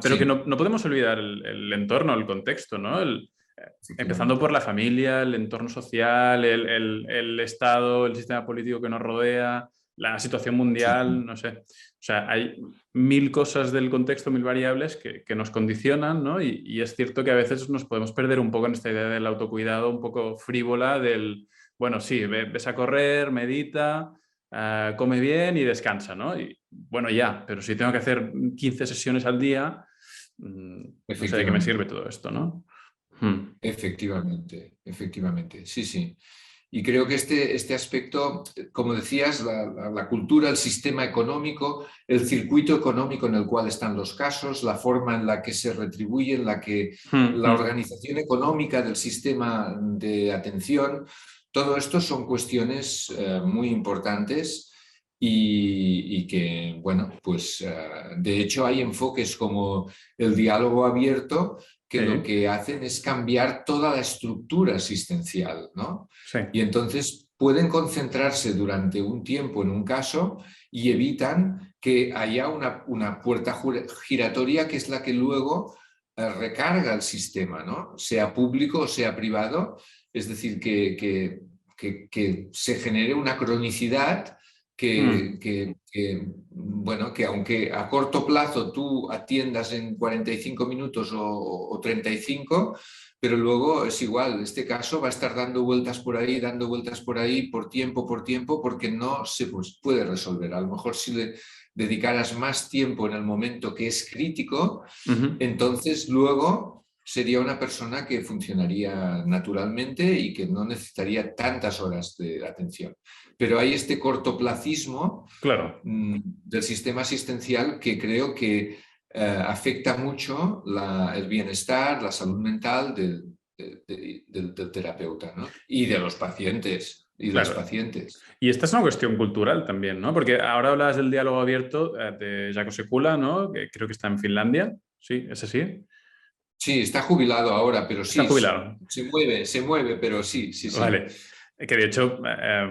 [SPEAKER 1] Pero que
[SPEAKER 2] sí,
[SPEAKER 1] no podemos olvidar el entorno, el contexto, ¿no? Empezando por
[SPEAKER 2] efectivamente.
[SPEAKER 1] la familia, el entorno social, el Estado, el sistema político que nos rodea, la situación
[SPEAKER 2] Sí,
[SPEAKER 1] mundial, no sé. O sea, hay mil cosas del contexto, mil variables que nos condicionan, ¿no? Y es cierto que a veces nos podemos perder un poco en esta idea del autocuidado un poco frívola del, bueno, sí, ves a correr, medita, come bien y descansa, ¿no? Y bueno, ya, pero si tengo que hacer 15 sesiones al día, no sé de qué me sirve
[SPEAKER 2] efectivamente.
[SPEAKER 1] todo esto, ¿no? Hmm.
[SPEAKER 2] Efectivamente, efectivamente, sí, sí. Y creo que este aspecto, como decías, la cultura, el sistema económico, el circuito económico en el cual están los casos, la forma en la que se retribuye, en la que
[SPEAKER 1] Hmm,
[SPEAKER 2] la
[SPEAKER 1] hmm.
[SPEAKER 2] organización económica del sistema de atención, todo esto son cuestiones muy importantes y que, bueno, pues de hecho hay enfoques como el diálogo abierto que lo
[SPEAKER 1] Sí,
[SPEAKER 2] que hacen es cambiar toda la estructura asistencial, ¿no?
[SPEAKER 1] sí.
[SPEAKER 2] Y entonces pueden concentrarse durante un tiempo en un caso y evitan que haya una puerta giratoria que es la que luego recarga el sistema, ¿no? Sea público o sea privado, es decir, que se genere una cronicidad
[SPEAKER 1] Hmm.
[SPEAKER 2] bueno, que aunque a corto plazo tú atiendas en 45 minutos o 35, pero luego es igual, este caso va a estar dando vueltas por ahí, por tiempo, porque no se puede resolver. A lo mejor si le dedicaras más tiempo en el momento que es crítico,
[SPEAKER 1] Ujú.
[SPEAKER 2] entonces luego sería una persona que funcionaría naturalmente y que no necesitaría tantas horas de atención. Pero hay este cortoplacismo
[SPEAKER 1] Claro.
[SPEAKER 2] del sistema asistencial que creo que afecta mucho el bienestar, la salud mental del terapeuta, ¿no? Y de los pacientes. Y de los
[SPEAKER 1] Claro.
[SPEAKER 2] pacientes.
[SPEAKER 1] Y esta es una cuestión cultural también, ¿no? Porque ahora hablas del diálogo abierto de Jaakko Sekula, ¿no? Que creo que está en Finlandia. Sí, ¿es así?
[SPEAKER 2] Sí, está jubilado ahora, pero
[SPEAKER 1] Está
[SPEAKER 2] sí,
[SPEAKER 1] jubilado.
[SPEAKER 2] se mueve, pero sí, sí, sí,
[SPEAKER 1] Vale. Que de hecho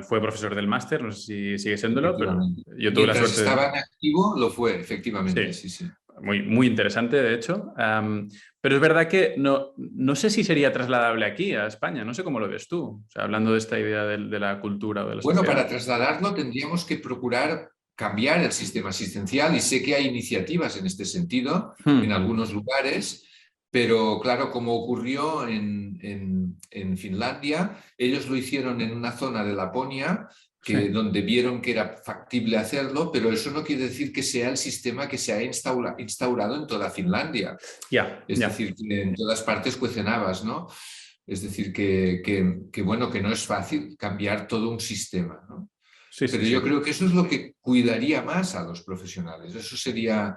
[SPEAKER 1] fue profesor del máster, no sé si sigue siéndolo, pero
[SPEAKER 2] efectivamente.
[SPEAKER 1] yo tuve la
[SPEAKER 2] Mientras
[SPEAKER 1] suerte
[SPEAKER 2] estaba
[SPEAKER 1] de...
[SPEAKER 2] en activo, lo fue, efectivamente,
[SPEAKER 1] Sí,
[SPEAKER 2] sí, sí.
[SPEAKER 1] muy, muy interesante, de hecho. Pero es verdad que no sé si sería trasladable aquí, a España. No sé cómo lo ves tú. O sea, hablando de esta idea de la cultura o de la
[SPEAKER 2] Bueno,
[SPEAKER 1] sociedad.
[SPEAKER 2] para trasladarlo tendríamos que procurar cambiar el sistema asistencial y sé que hay iniciativas en este sentido en
[SPEAKER 1] Hmm.
[SPEAKER 2] algunos lugares, pero claro, como ocurrió en Finlandia, ellos lo hicieron en una zona de Laponia
[SPEAKER 1] Sí,
[SPEAKER 2] donde vieron que era factible hacerlo, pero eso no quiere decir que sea el sistema que se ha instaurado en toda Finlandia.
[SPEAKER 1] ya,
[SPEAKER 2] Es
[SPEAKER 1] ya.
[SPEAKER 2] decir, que en todas partes cuecen habas, ¿no? Es decir, bueno, que no es fácil cambiar todo un sistema, ¿no?
[SPEAKER 1] Sí, sí,
[SPEAKER 2] Pero yo
[SPEAKER 1] sí.
[SPEAKER 2] creo que eso es lo que cuidaría más a los profesionales. Eso sería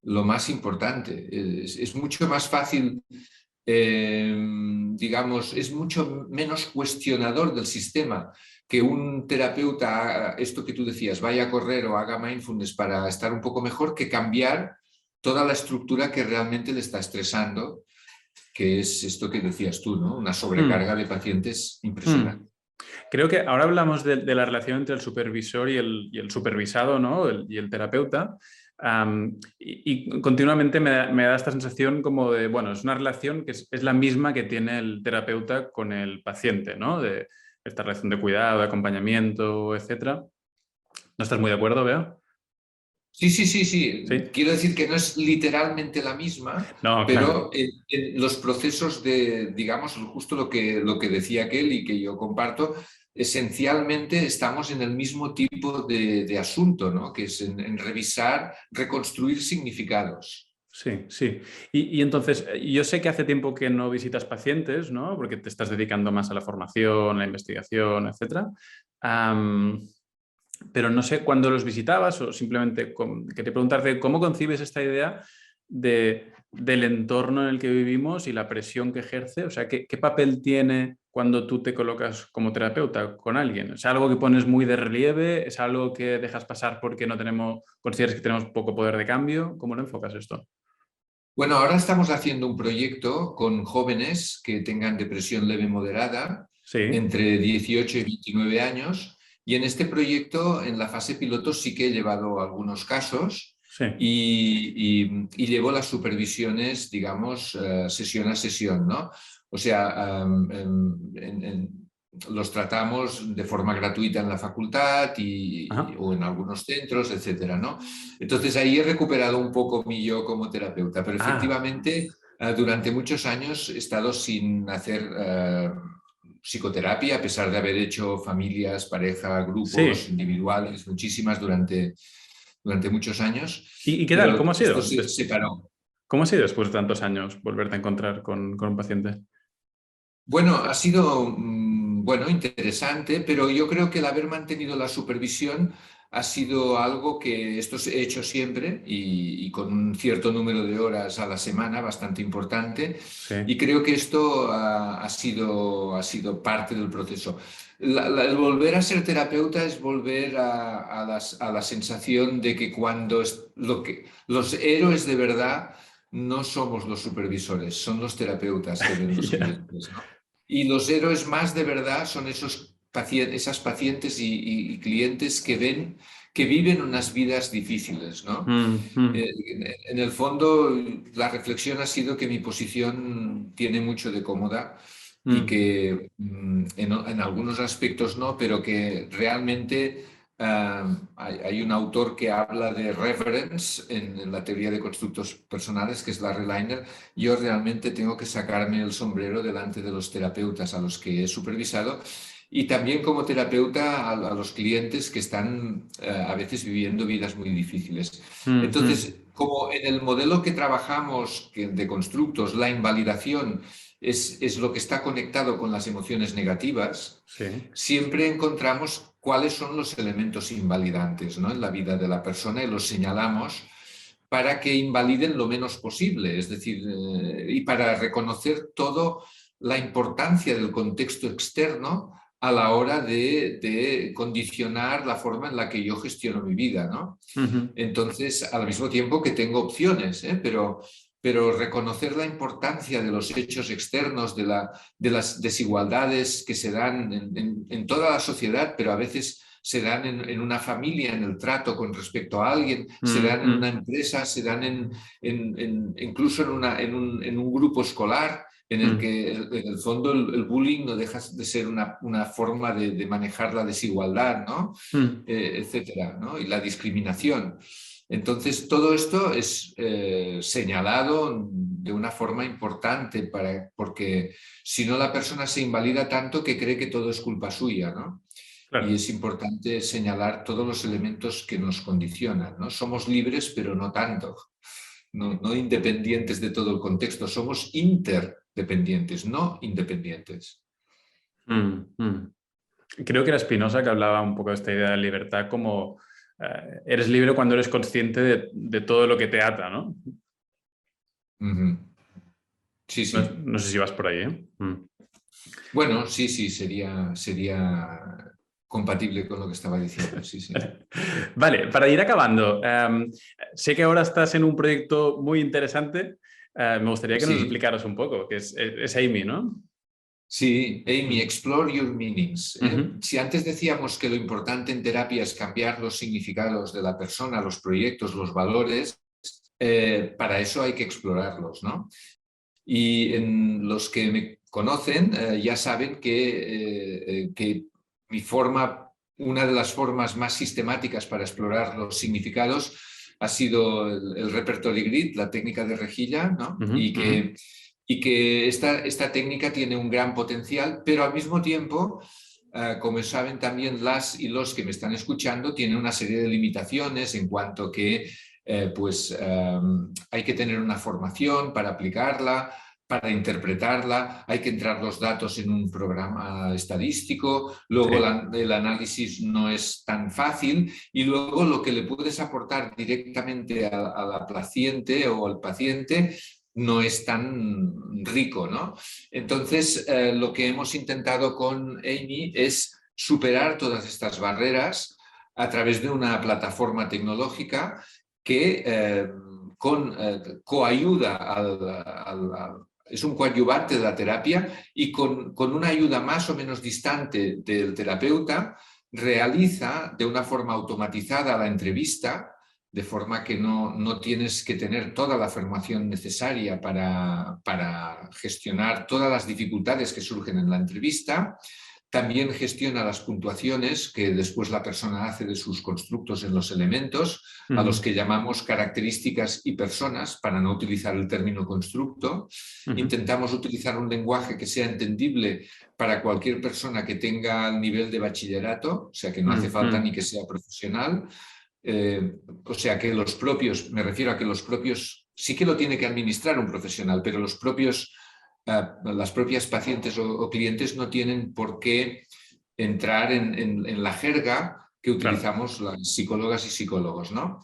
[SPEAKER 2] lo más importante. Es mucho más fácil, digamos, es mucho menos cuestionador del sistema que un terapeuta haga esto que tú decías, vaya a correr o haga mindfulness para estar un poco mejor, que cambiar toda la estructura que realmente le está estresando, que es esto que decías tú, ¿no? Una
[SPEAKER 1] Hmm,
[SPEAKER 2] sobrecarga de pacientes impresionante.
[SPEAKER 1] hmm. Creo que ahora hablamos de la relación entre el supervisor y el supervisado, ¿no? Y el terapeuta. Y continuamente me da esta sensación como de, bueno, es una relación que es la misma que tiene el terapeuta con el paciente, ¿no? De esta relación de cuidado, de acompañamiento, etcétera. ¿No estás muy de acuerdo, Bea?
[SPEAKER 2] Sí, sí, sí, sí.
[SPEAKER 1] Sí.
[SPEAKER 2] Quiero decir que no es literalmente la misma,
[SPEAKER 1] No, claro.
[SPEAKER 2] pero en los procesos de, digamos, justo lo que decía aquel y que yo comparto, esencialmente estamos en el mismo tipo de asunto, ¿no? Que es en revisar, reconstruir significados.
[SPEAKER 1] Sí, sí. Y entonces, yo sé que hace tiempo que no visitas pacientes, ¿no? Porque te estás dedicando más a la formación, a la investigación, etcétera. Am, pero no sé cuándo los visitabas o simplemente quería preguntarte cómo concibes esta idea del entorno en el que vivimos y la presión que ejerce. O sea, ¿qué papel tiene cuando tú te colocas como terapeuta con alguien? ¿Es algo que pones muy de relieve? ¿Es algo que dejas pasar porque no tenemos, consideras que tenemos poco poder de cambio? ¿Cómo lo enfocas esto?
[SPEAKER 2] Bueno, ahora estamos haciendo un proyecto con jóvenes que tengan depresión leve moderada
[SPEAKER 1] Sí,
[SPEAKER 2] entre 18 y 29 años y en este proyecto, en la fase piloto, sí que he llevado algunos casos
[SPEAKER 1] sí.
[SPEAKER 2] y llevo las supervisiones, digamos, sesión a sesión, ¿no? O sea, los tratamos de forma gratuita en la facultad
[SPEAKER 1] Ajá.
[SPEAKER 2] o en algunos centros, etcétera, ¿no? Entonces ahí he recuperado un poco mi yo como terapeuta, pero
[SPEAKER 1] Ah,
[SPEAKER 2] efectivamente durante muchos años he estado sin hacer psicoterapia, a pesar de haber hecho familias, pareja, grupos
[SPEAKER 1] sí.
[SPEAKER 2] individuales, muchísimas durante muchos años,
[SPEAKER 1] ¿Y qué tal?
[SPEAKER 2] pero
[SPEAKER 1] ¿Cómo ha
[SPEAKER 2] esto
[SPEAKER 1] sido?
[SPEAKER 2] se paró.
[SPEAKER 1] ¿Cómo ha sido después de tantos años volverte a encontrar con un paciente?
[SPEAKER 2] Bueno, ha sido bueno, interesante, pero yo creo que el haber mantenido la supervisión ha sido algo que esto he hecho siempre y con un cierto número de horas a la semana, bastante importante,
[SPEAKER 1] Sí.
[SPEAKER 2] y creo que esto ha sido parte del proceso. El volver a ser terapeuta es volver a la sensación de que los héroes de verdad no somos los supervisores, son los terapeutas que ven los
[SPEAKER 1] Ya.
[SPEAKER 2] clientes, ¿no? Y los héroes más de verdad son esas pacientes y clientes que ven, que viven unas vidas difíciles, ¿no?
[SPEAKER 1] Mm, mm,
[SPEAKER 2] En el fondo, la reflexión ha sido que mi posición tiene mucho de cómoda y
[SPEAKER 1] mm.
[SPEAKER 2] que en algunos aspectos no, pero que realmente hay un autor que habla de reverence en la teoría de constructos personales, que es Larry Liner. Yo realmente tengo que sacarme el sombrero delante de los terapeutas a los que he supervisado y también como terapeuta a los clientes que están a veces viviendo vidas muy difíciles. Entonces, como en el modelo que trabajamos de constructos, la invalidación es lo que está conectado con las emociones negativas,
[SPEAKER 1] Sí.
[SPEAKER 2] siempre encontramos cuáles son los elementos invalidantes, ¿no?, en la vida de la persona y los señalamos para que invaliden lo menos posible, es decir, y para reconocer toda la importancia del contexto externo a la hora de condicionar la forma en la que yo gestiono mi vida, ¿no? Entonces, al mismo tiempo que tengo opciones, pero reconocer la importancia de los hechos externos, de las desigualdades que se dan en toda la sociedad, pero a veces se dan en una familia, en el trato con respecto a alguien, se dan en una empresa, se dan incluso en un grupo escolar, en el que en el fondo el bullying no deja de ser una forma de manejar la desigualdad, ¿no? Etcétera, ¿no? Y la discriminación. Entonces, todo esto es señalado de una forma importante porque si no la persona se invalida tanto que cree que todo es culpa suya, ¿no? Y
[SPEAKER 1] Claro.
[SPEAKER 2] es importante señalar todos los elementos que nos condicionan, ¿no? Somos libres, pero no tanto. No independientes de todo el contexto, somos interdependientes, no independientes.
[SPEAKER 1] Creo que era Spinoza que hablaba un poco de esta idea de libertad como eres libre cuando eres consciente de todo lo que te ata, ¿no?
[SPEAKER 2] Ujú. Sí,
[SPEAKER 1] No,
[SPEAKER 2] sí.
[SPEAKER 1] no sé si vas por ahí, ¿eh?
[SPEAKER 2] Bueno, sí, sí, sería compatible con lo que estaba diciendo, sí, sí.
[SPEAKER 1] Vale, para ir acabando, sé que ahora estás en un proyecto muy interesante. Me gustaría que nos
[SPEAKER 2] Sí,
[SPEAKER 1] explicaras un poco, que es Amy, ¿no?
[SPEAKER 2] sí, Amy,
[SPEAKER 1] Mm.
[SPEAKER 2] explore your meanings.
[SPEAKER 1] Ujú.
[SPEAKER 2] Si antes decíamos que lo importante en terapia es cambiar los significados de la persona, los proyectos, los valores, para eso hay que explorarlos, ¿no? Y en los que me conocen ya saben que mi forma, una de las formas más sistemáticas para explorar los significados ha sido el repertory grid, la técnica de rejilla, ¿no?
[SPEAKER 1] Ujú,
[SPEAKER 2] Y
[SPEAKER 1] ujú.
[SPEAKER 2] que esta técnica tiene un gran potencial, pero al mismo tiempo, como saben también las y los que me están escuchando, tiene una serie de limitaciones en cuanto que hay que tener una formación para aplicarla, para interpretarla, hay que entrar los datos en un programa estadístico, luego
[SPEAKER 1] Sí.
[SPEAKER 2] el análisis no es tan fácil y luego lo que le puedes aportar directamente a la paciente o al paciente no es tan rico, ¿no? Entonces, lo que hemos intentado con Amy es superar todas estas barreras a través de una plataforma tecnológica que coayuda es un coadyuvante de la terapia y con una ayuda más o menos distante del terapeuta realiza de una forma automatizada la entrevista, de forma que no tienes que tener toda la formación necesaria para gestionar todas las dificultades que surgen en la entrevista. También gestiona las puntuaciones que después la persona hace de sus constructos en los elementos, a los
[SPEAKER 1] Ujú,
[SPEAKER 2] que llamamos características y personas, para no utilizar el término constructo.
[SPEAKER 1] ujú,
[SPEAKER 2] Intentamos utilizar un lenguaje que sea entendible para cualquier persona que tenga el nivel de bachillerato, o sea que no hace falta ni que sea profesional. O sea que los propios, me refiero a que los propios, sí que lo tiene que administrar un profesional, pero los propios las propias pacientes o clientes no tienen por qué entrar en la jerga que
[SPEAKER 1] claro.
[SPEAKER 2] utilizamos las psicólogas y psicólogos, ¿no?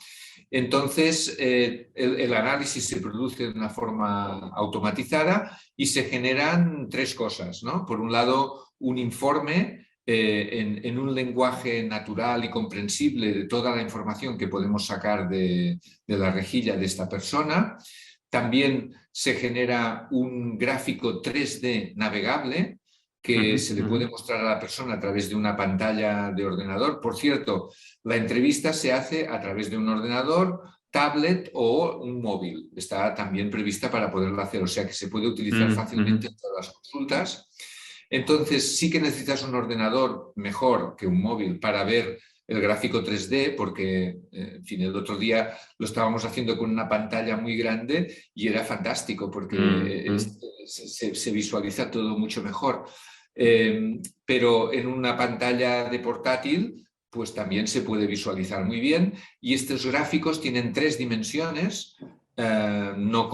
[SPEAKER 2] Entonces, el análisis se produce de una forma automatizada y se generan tres cosas, ¿no? Por un lado, un informe en un lenguaje natural y comprensible de toda la información que podemos sacar de la rejilla de esta persona. También se genera un gráfico 3D navegable
[SPEAKER 1] Ujú,
[SPEAKER 2] que se le
[SPEAKER 1] ujú.
[SPEAKER 2] puede mostrar a la persona a través de una pantalla de ordenador. Por cierto, la entrevista se hace a través de un ordenador, tablet o un móvil. Está también prevista para poderlo hacer, o sea que se puede utilizar
[SPEAKER 1] Ujú.
[SPEAKER 2] fácilmente en todas las consultas. Entonces, sí que necesitas un ordenador mejor que un móvil para ver el gráfico 3D, porque, en fin, el otro día lo estábamos haciendo con una pantalla muy grande y era fantástico porque se visualiza todo mucho mejor. Pero en una pantalla de portátil, pues también se puede visualizar muy bien, y estos gráficos tienen 3 dimensiones, no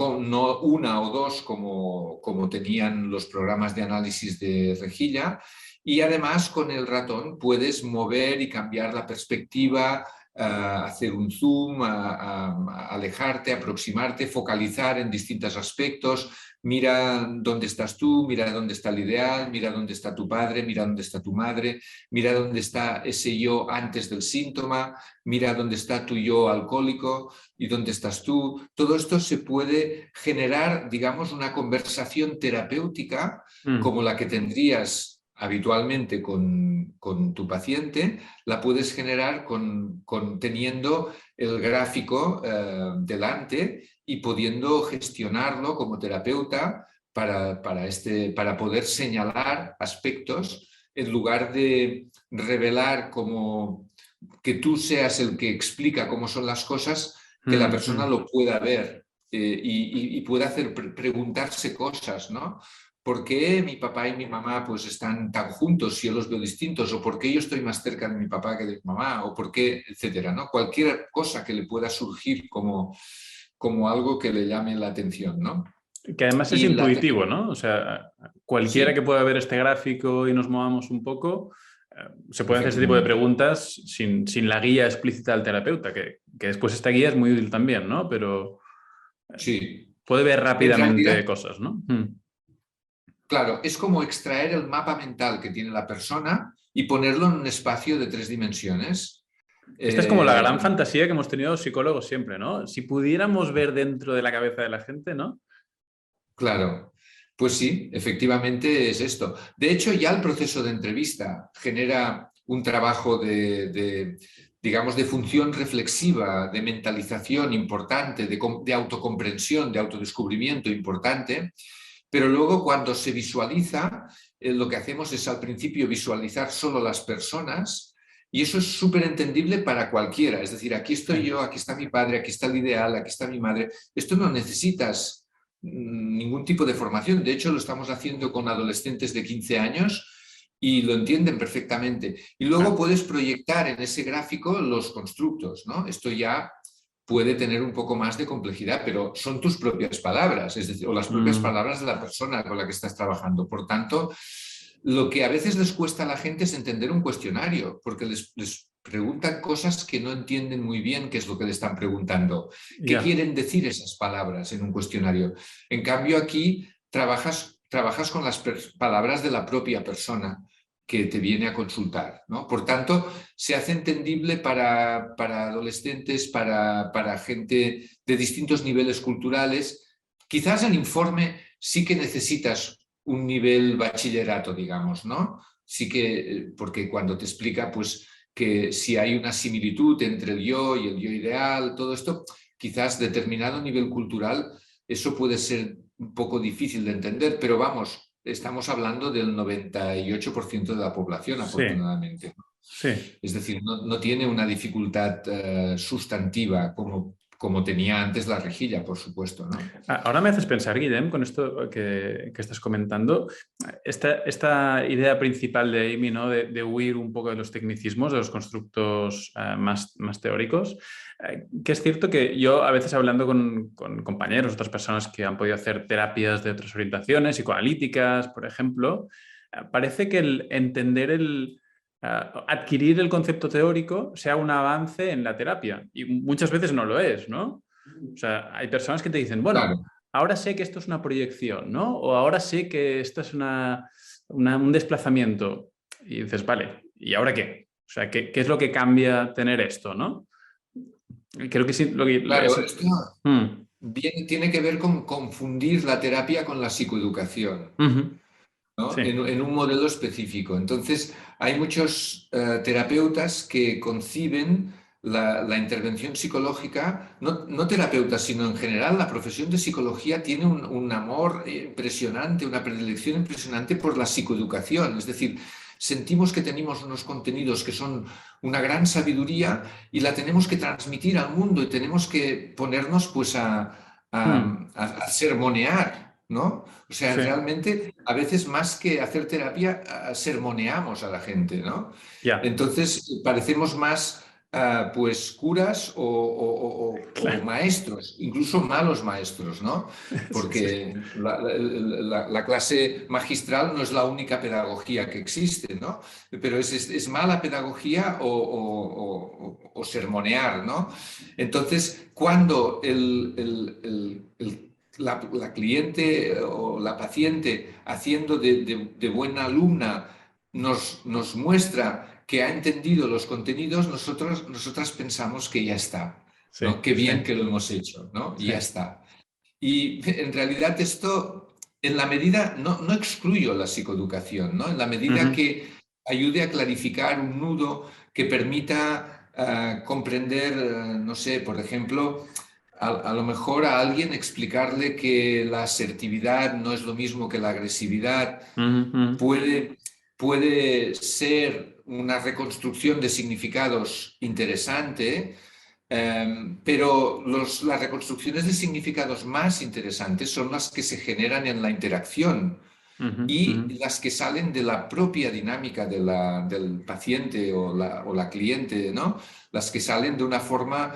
[SPEAKER 2] una o dos como tenían los programas de análisis de rejilla, y además con el ratón puedes mover y cambiar la perspectiva, hacer un zoom, alejarte, aproximarte, focalizar en distintos aspectos. Mira dónde estás tú, mira dónde está el ideal, mira dónde está tu padre, mira dónde está tu madre, mira dónde está ese yo antes del síntoma, mira dónde está tu yo alcohólico y dónde estás tú. Todo esto se puede generar, digamos, una conversación terapéutica como la que tendrías habitualmente con tu paciente, la puedes generar teniendo el gráfico delante y pudiendo gestionarlo como terapeuta para poder señalar aspectos en lugar de revelar como que tú seas el que explica cómo son las cosas, que la persona lo pueda ver y pueda preguntarse cosas, ¿no? ¿Por qué mi papá y mi mamá pues están tan juntos si yo los veo distintos? ¿O por qué yo estoy más cerca de mi papá que de mi mamá? ¿O por qué? Etcétera, ¿no? Cualquier cosa que le pueda surgir como algo que le llame la atención, ¿no?
[SPEAKER 1] Que además es
[SPEAKER 2] Y
[SPEAKER 1] intuitivo, ¿no? O sea, cualquiera que pueda ver este gráfico y nos movamos un poco, se puede hacer este tipo de preguntas sin la guía explícita del terapeuta, que después esta guía es muy útil también, ¿no? Pero
[SPEAKER 2] sí.
[SPEAKER 1] puede ver
[SPEAKER 2] En
[SPEAKER 1] rápidamente
[SPEAKER 2] realidad,
[SPEAKER 1] cosas, ¿no?
[SPEAKER 2] claro, es como extraer el mapa mental que tiene la persona y ponerlo en un espacio de 3 dimensiones.
[SPEAKER 1] Esta es como la gran fantasía que hemos tenido los psicólogos siempre, ¿no? Si pudiéramos ver dentro de la cabeza de la gente, ¿no?
[SPEAKER 2] Claro, pues sí, efectivamente es esto. De hecho, ya el proceso de entrevista genera un trabajo digamos, de función reflexiva, de mentalización importante, de autocomprensión, de autodescubrimiento importante, pero luego cuando se visualiza, lo que hacemos es al principio visualizar solo las personas. Y eso es súper entendible para cualquiera. Es decir, aquí estoy yo, aquí está mi padre, aquí está el ideal, aquí está mi madre. Esto no necesitas ningún tipo de formación. De hecho, lo estamos haciendo con adolescentes de 15 años y lo entienden perfectamente. Y luego puedes proyectar en ese gráfico los constructos, ¿no? Esto ya puede tener un poco más de complejidad, pero son tus propias palabras, es decir, o las propias palabras de la persona con la que estás trabajando. Por tanto, lo que a veces les cuesta a la gente es entender un cuestionario, porque les preguntan cosas que no entienden muy bien qué es lo que le están preguntando. ¿Qué quieren decir esas palabras en un cuestionario? En cambio, aquí trabajas con las palabras de la propia persona que te viene a consultar, ¿no? Por tanto, se hace entendible para adolescentes, para gente de distintos niveles culturales. Quizás el informe sí que necesitas un nivel bachillerato, digamos, ¿no? Sí que, porque cuando te explica, pues, que si hay una similitud entre el yo y el yo ideal, todo esto, quizás determinado nivel cultural, eso puede ser un poco difícil de entender, pero vamos, estamos hablando del 98% de la población, afortunadamente.
[SPEAKER 1] Sí.
[SPEAKER 2] Es decir, no tiene una dificultad sustantiva como tenía antes la rejilla, por supuesto, ¿no?
[SPEAKER 1] Ahora me haces pensar, Guillem, con esto que estás comentando, esta idea principal de Amy, ¿no? De huir un poco de los tecnicismos, de los constructos más teóricos, que es cierto que yo a veces hablando con compañeros, otras personas que han podido hacer terapias de otras orientaciones, psicoanalíticas, por ejemplo, parece que el entender adquirir el concepto teórico sea un avance en la terapia y muchas veces no lo es, ¿no? O sea, hay personas que te dicen, bueno,
[SPEAKER 2] Claro.
[SPEAKER 1] ahora sé que esto es una proyección, ¿no? O ahora sé que esto es un desplazamiento. Y dices, vale, ¿y ahora qué? O sea, ¿qué es lo que cambia tener esto, no? Creo que sí.
[SPEAKER 2] Claro, esto tiene que ver con confundir la terapia con la psicoeducación, ¿no?
[SPEAKER 1] Sí.
[SPEAKER 2] En un modelo específico. Entonces, hay muchos terapeutas que conciben la intervención psicológica, no terapeutas, sino en general, la profesión de psicología tiene un amor impresionante, una predilección impresionante por la psicoeducación. Es decir, sentimos que tenemos unos contenidos que son una gran sabiduría y la tenemos que transmitir al mundo y tenemos que ponernos pues a sermonear, ¿no? O sea,
[SPEAKER 1] Sí,
[SPEAKER 2] realmente a veces más que hacer terapia, sermoneamos a la gente, ¿no?
[SPEAKER 1] ya,
[SPEAKER 2] Entonces parecemos más pues curas o
[SPEAKER 1] claro.
[SPEAKER 2] maestros, incluso malos maestros, ¿no?
[SPEAKER 1] Sí, sí.
[SPEAKER 2] Porque la clase magistral no es la única pedagogía que existe, ¿no? Pero es mala pedagogía o sermonear, ¿no? Entonces, cuando la cliente o la paciente, haciendo de buena alumna, nos muestra que ha entendido los contenidos, nosotras pensamos que ya está, ¿no?
[SPEAKER 1] Sí,
[SPEAKER 2] Qué
[SPEAKER 1] sí,
[SPEAKER 2] bien que lo hemos hecho, ¿no? Y ya
[SPEAKER 1] sí.
[SPEAKER 2] está. Y en realidad esto, en la medida, no excluyo la psicoeducación, ¿no? En la medida
[SPEAKER 1] Ujú,
[SPEAKER 2] que ayude a clarificar un nudo que permita comprender, no sé, por ejemplo, a lo mejor a alguien explicarle que la asertividad no es lo mismo que la agresividad,
[SPEAKER 1] ujú, ujú.
[SPEAKER 2] puede ser una reconstrucción de significados interesante, pero las reconstrucciones de significados más interesantes son las que se generan en la interacción
[SPEAKER 1] Ujú, ujú.
[SPEAKER 2] y las que salen de la propia dinámica del paciente o la cliente, ¿no? Las que salen de una forma,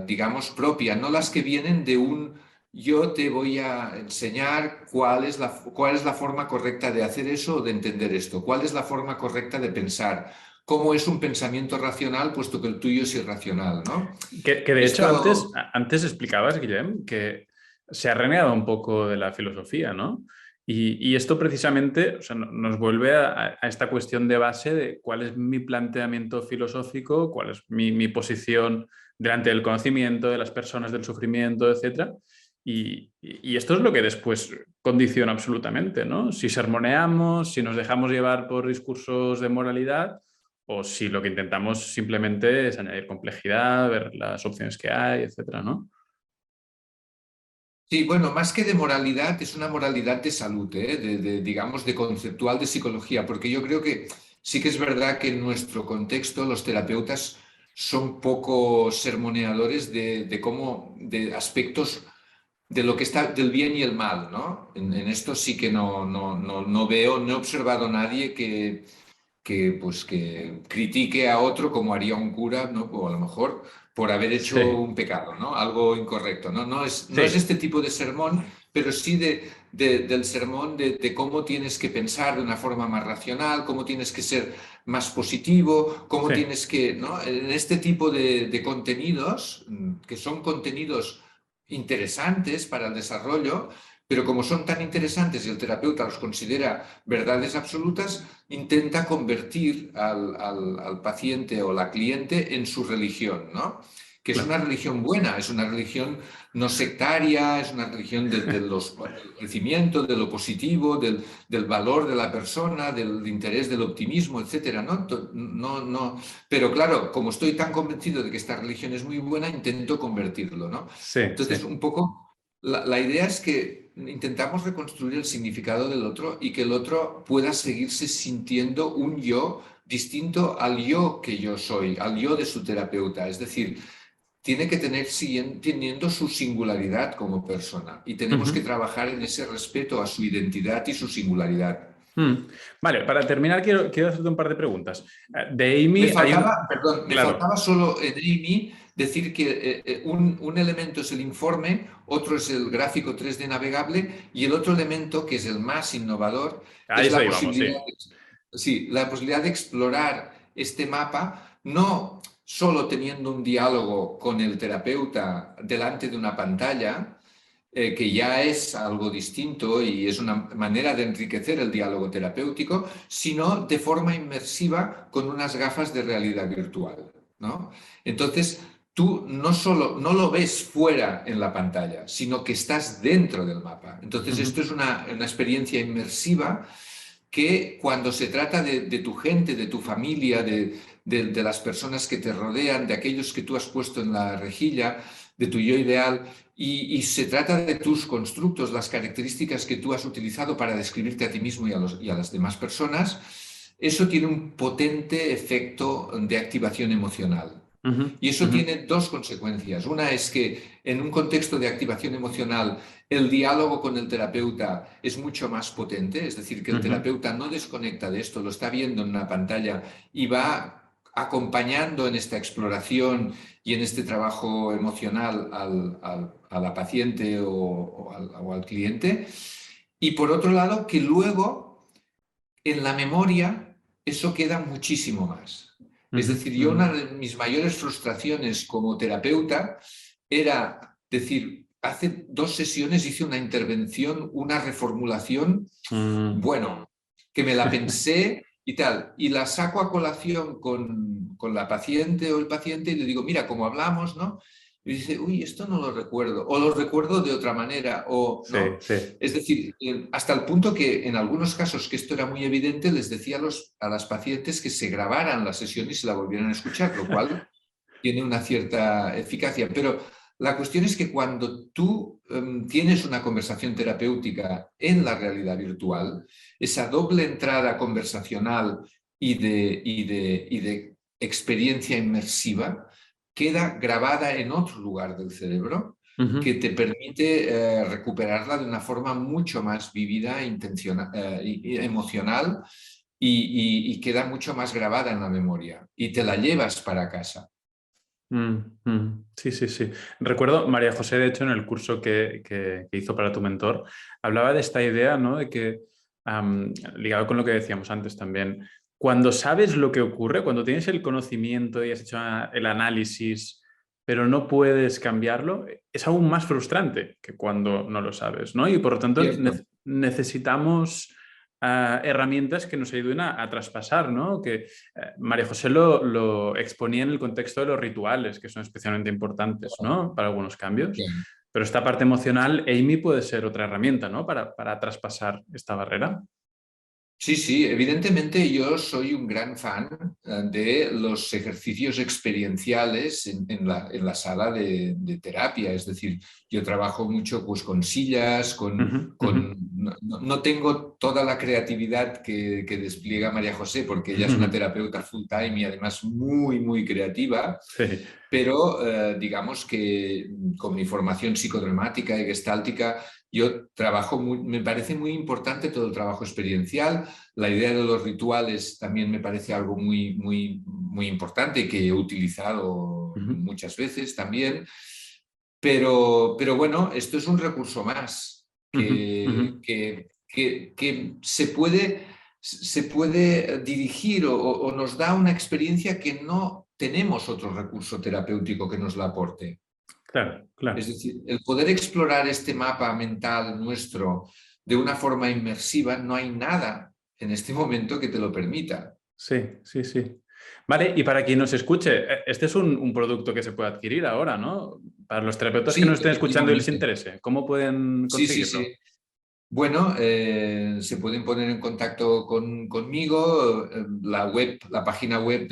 [SPEAKER 2] digamos, propia, no las que vienen de un yo te voy a enseñar cuál es la forma correcta de hacer eso o de entender esto, cuál es la forma correcta de pensar, cómo es un pensamiento racional puesto que el tuyo es irracional, ¿no?
[SPEAKER 1] Que de hecho
[SPEAKER 2] Esto,
[SPEAKER 1] antes explicabas, Guillem, que se ha renegado un poco de la filosofía, ¿no? Y esto precisamente, o sea, nos vuelve a esta cuestión de base de cuál es mi planteamiento filosófico, cuál es mi posición delante del conocimiento, de las personas, del sufrimiento, etcétera. Y esto es lo que después condiciona absolutamente, ¿no? Si sermoneamos, si nos dejamos llevar por discursos de moralidad o si lo que intentamos simplemente es añadir complejidad, ver las opciones que hay, etcétera, ¿no?
[SPEAKER 2] sí, bueno, más que de moralidad, es una moralidad de salud, ¿eh? Digamos, de conceptual de psicología, porque yo creo que sí que es verdad que en nuestro contexto los terapeutas son poco sermoneadores de cómo, de aspectos de lo que está del bien y el mal, ¿no? En esto sí que no veo, no he observado a nadie pues, que critique a otro como haría un cura, ¿no? O a lo mejor por haber hecho
[SPEAKER 1] Sí,
[SPEAKER 2] un pecado, ¿no? Algo incorrecto, ¿no? No es
[SPEAKER 1] sí,
[SPEAKER 2] este tipo de sermón, pero sí del sermón de cómo tienes que pensar de una forma más racional, cómo tienes que ser más positivo, cómo
[SPEAKER 1] sí,
[SPEAKER 2] tienes que, ¿no? En este tipo de contenidos, que son contenidos interesantes para el desarrollo, pero como son tan interesantes y el terapeuta los considera verdades absolutas, intenta convertir al paciente o la cliente en su religión, ¿no? Que es una
[SPEAKER 1] claro.
[SPEAKER 2] religión buena, es una religión no sectaria, es una religión del crecimiento, de lo positivo, del valor de la persona, del interés, del optimismo, etcétera, ¿no? No, pero claro, como estoy tan convencido de que esta religión es muy buena, intento convertirlo, ¿no?
[SPEAKER 1] Sí,
[SPEAKER 2] Entonces,
[SPEAKER 1] sí.
[SPEAKER 2] un poco la idea es que intentamos reconstruir el significado del otro y que el otro pueda seguirse sintiendo un yo distinto al yo que yo soy, al yo de su terapeuta. Es decir, tiene que teniendo su singularidad como persona y tenemos que
[SPEAKER 1] Ujú.
[SPEAKER 2] trabajar en ese respeto a su identidad y su singularidad.
[SPEAKER 1] Mm. Vale, para terminar quiero hacerte un par de preguntas. De
[SPEAKER 2] Me
[SPEAKER 1] Amy hay un...
[SPEAKER 2] faltaba, perdón, me
[SPEAKER 1] Claro,
[SPEAKER 2] faltaba solo en Amy decir que un elemento es el informe, otro es el gráfico 3D navegable y el otro elemento, que es el más innovador,
[SPEAKER 1] a
[SPEAKER 2] es
[SPEAKER 1] eso
[SPEAKER 2] la
[SPEAKER 1] íbamos,
[SPEAKER 2] posibilidad,
[SPEAKER 1] sí.
[SPEAKER 2] sí, la posibilidad de explorar este mapa, no solo teniendo un diálogo con el terapeuta delante de una pantalla, que ya es algo distinto y es una manera de enriquecer el diálogo terapéutico, sino de forma inmersiva con unas gafas de realidad virtual, ¿no? Entonces, tú no lo ves fuera en la pantalla, sino que estás dentro del mapa. Entonces, esto
[SPEAKER 1] Ujú.
[SPEAKER 2] es una experiencia inmersiva que cuando se trata de tu gente, de tu familia, de las personas que te rodean, de aquellos que tú has puesto en la rejilla, de tu yo ideal, y se trata de tus constructos, las características que tú has utilizado para describirte a ti mismo y a las demás personas, eso tiene un potente efecto de activación emocional. Y eso tiene dos consecuencias. Una es que en un contexto de activación emocional el diálogo con el terapeuta es mucho más potente, es decir, que el terapeuta no desconecta de esto, lo está viendo en una pantalla y va acompañando en esta exploración y en este trabajo emocional a la paciente o al cliente. Y por otro lado, que luego en la memoria eso queda muchísimo más. Es decir, yo una de mis mayores frustraciones como terapeuta era decir, hace 2 sesiones hice una intervención, una reformulación, bueno, que me la pensé y tal, y la saco a colación con la paciente o el paciente y le digo, mira, como hablamos, ¿no? Y dice, uy, esto no lo recuerdo, o lo recuerdo de otra manera, o
[SPEAKER 1] Sí,
[SPEAKER 2] no.
[SPEAKER 1] sí.
[SPEAKER 2] Es decir, hasta el punto que en algunos casos que esto era muy evidente, les decía a las pacientes que se grabaran la sesión y se la volvieran a escuchar, lo cual tiene una cierta eficacia. Pero la cuestión es que cuando tú tienes una conversación terapéutica en la realidad virtual, esa doble entrada conversacional y de experiencia inmersiva queda grabada en otro lugar del cerebro que te permite recuperarla de una forma mucho más vívida, y emocional y queda mucho más grabada en la memoria y te la llevas para casa.
[SPEAKER 1] Sí, sí, sí. Recuerdo, María José, de hecho, en el curso que hizo para tu mentor, hablaba de esta idea, ¿no? De que, ligado con lo que decíamos antes también, cuando sabes lo que ocurre, cuando tienes el conocimiento y has hecho el análisis, pero no puedes cambiarlo, es aún más frustrante que cuando no lo sabes, ¿no? Y por lo tanto,
[SPEAKER 2] Cierto.
[SPEAKER 1] necesitamos herramientas que nos ayuden a traspasar, ¿no? Que María José lo exponía en el contexto de los rituales, que son especialmente importantes, ¿no? Para algunos cambios.
[SPEAKER 2] Claro.
[SPEAKER 1] Pero esta parte emocional, Amy puede ser otra herramienta, ¿no? Para traspasar esta barrera.
[SPEAKER 2] Sí, sí, evidentemente yo soy un gran fan de los ejercicios experienciales en la sala de terapia. Es decir, yo trabajo mucho pues, con sillas, no tengo toda la creatividad que despliega María José, porque ella es una terapeuta full time y además muy, muy creativa.
[SPEAKER 1] Sí.
[SPEAKER 2] Pero digamos que con mi formación psicodramática y gestáltica, yo trabajo me parece muy importante todo el trabajo experiencial. La idea de los rituales también me parece algo muy, muy, muy importante que he utilizado muchas veces también. Pero bueno, esto es un recurso más que se puede dirigir o nos da una experiencia que no tenemos otro recurso terapéutico que nos la aporte.
[SPEAKER 1] Claro,
[SPEAKER 2] Es
[SPEAKER 1] claro.
[SPEAKER 2] decir, el poder explorar este mapa mental nuestro de una forma inmersiva, no hay nada en este momento que te lo permita.
[SPEAKER 1] Sí, sí, sí. Vale, y para quien nos escuche, este es un producto que se puede adquirir ahora, ¿no? Para los terapeutas que
[SPEAKER 2] Sí,
[SPEAKER 1] nos estén escuchando y les
[SPEAKER 2] efectivamente.
[SPEAKER 1] interese, ¿cómo pueden
[SPEAKER 2] Sí, sí, sí.
[SPEAKER 1] conseguirlo?
[SPEAKER 2] Bueno, se pueden poner en contacto conmigo. La página web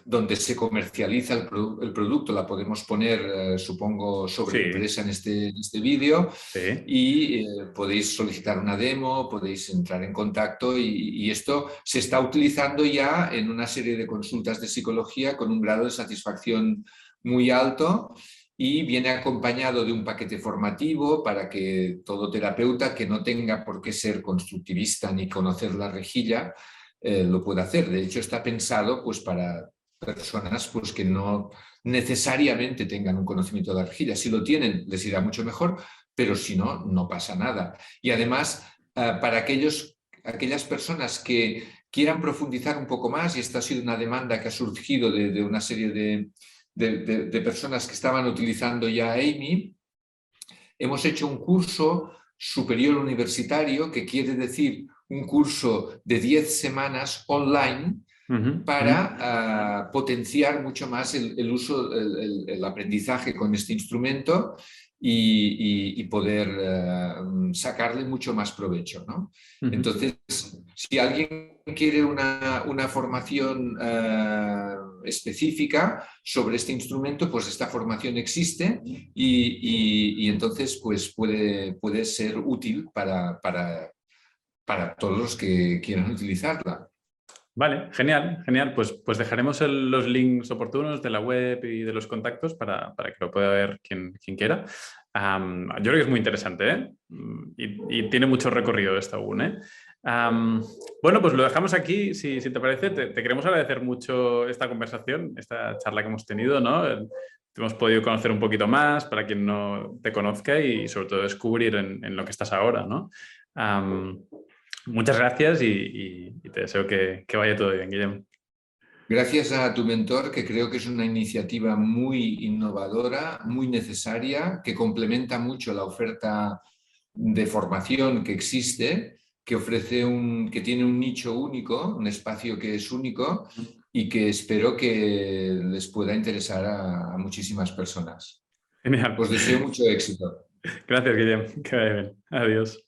[SPEAKER 2] donde se comercializa el producto la podemos poner, supongo,
[SPEAKER 1] Sí,
[SPEAKER 2] sobreimpresa en este vídeo
[SPEAKER 1] sí.
[SPEAKER 2] y podéis solicitar una demo, podéis entrar en contacto y esto se está utilizando ya en una serie de consultas de psicología con un grado de satisfacción muy alto y viene acompañado de un paquete formativo para que todo terapeuta que no tenga por qué ser constructivista ni conocer la rejilla lo pueda hacer. De hecho, está pensado pues, para personas pues, que no necesariamente tengan un conocimiento de la rejilla. Si lo tienen, les irá mucho mejor, pero si no, no pasa nada. Y además, para aquellas personas que quieran profundizar un poco más, y esta ha sido una demanda que ha surgido de una serie de personas que estaban utilizando ya Amy, hemos hecho un curso superior universitario, que quiere decir un curso de 10 semanas online para potenciar mucho más el uso, el aprendizaje con este instrumento y poder sacarle mucho más provecho, ¿no? Entonces, si alguien quiere una formación específica sobre este instrumento, pues esta formación existe y entonces pues puede ser útil para para todos los que quieran utilizarla.
[SPEAKER 1] Vale, genial, genial. Pues dejaremos los links oportunos de la web y de los contactos para que lo pueda ver quien quiera. Yo creo que es muy interesante, ¿eh? Y tiene mucho recorrido esto aún, ¿eh? Bueno, pues lo dejamos aquí, si te parece. Te queremos agradecer mucho esta conversación, esta charla que hemos tenido, ¿no? Te hemos podido conocer un poquito más para quien no te conozca y sobre todo descubrir en lo que estás ahora, ¿no? Muchas gracias y te deseo que vaya todo bien, Guillem.
[SPEAKER 2] Gracias a tu mentor, que creo que es una iniciativa muy innovadora, muy necesaria, que complementa mucho la oferta de formación que existe, que que tiene un nicho único, un espacio que es único y que espero que les pueda interesar a muchísimas personas.
[SPEAKER 1] Genial.
[SPEAKER 2] Os deseo mucho éxito.
[SPEAKER 1] Gracias, Guillem. Que vaya bien. Adiós.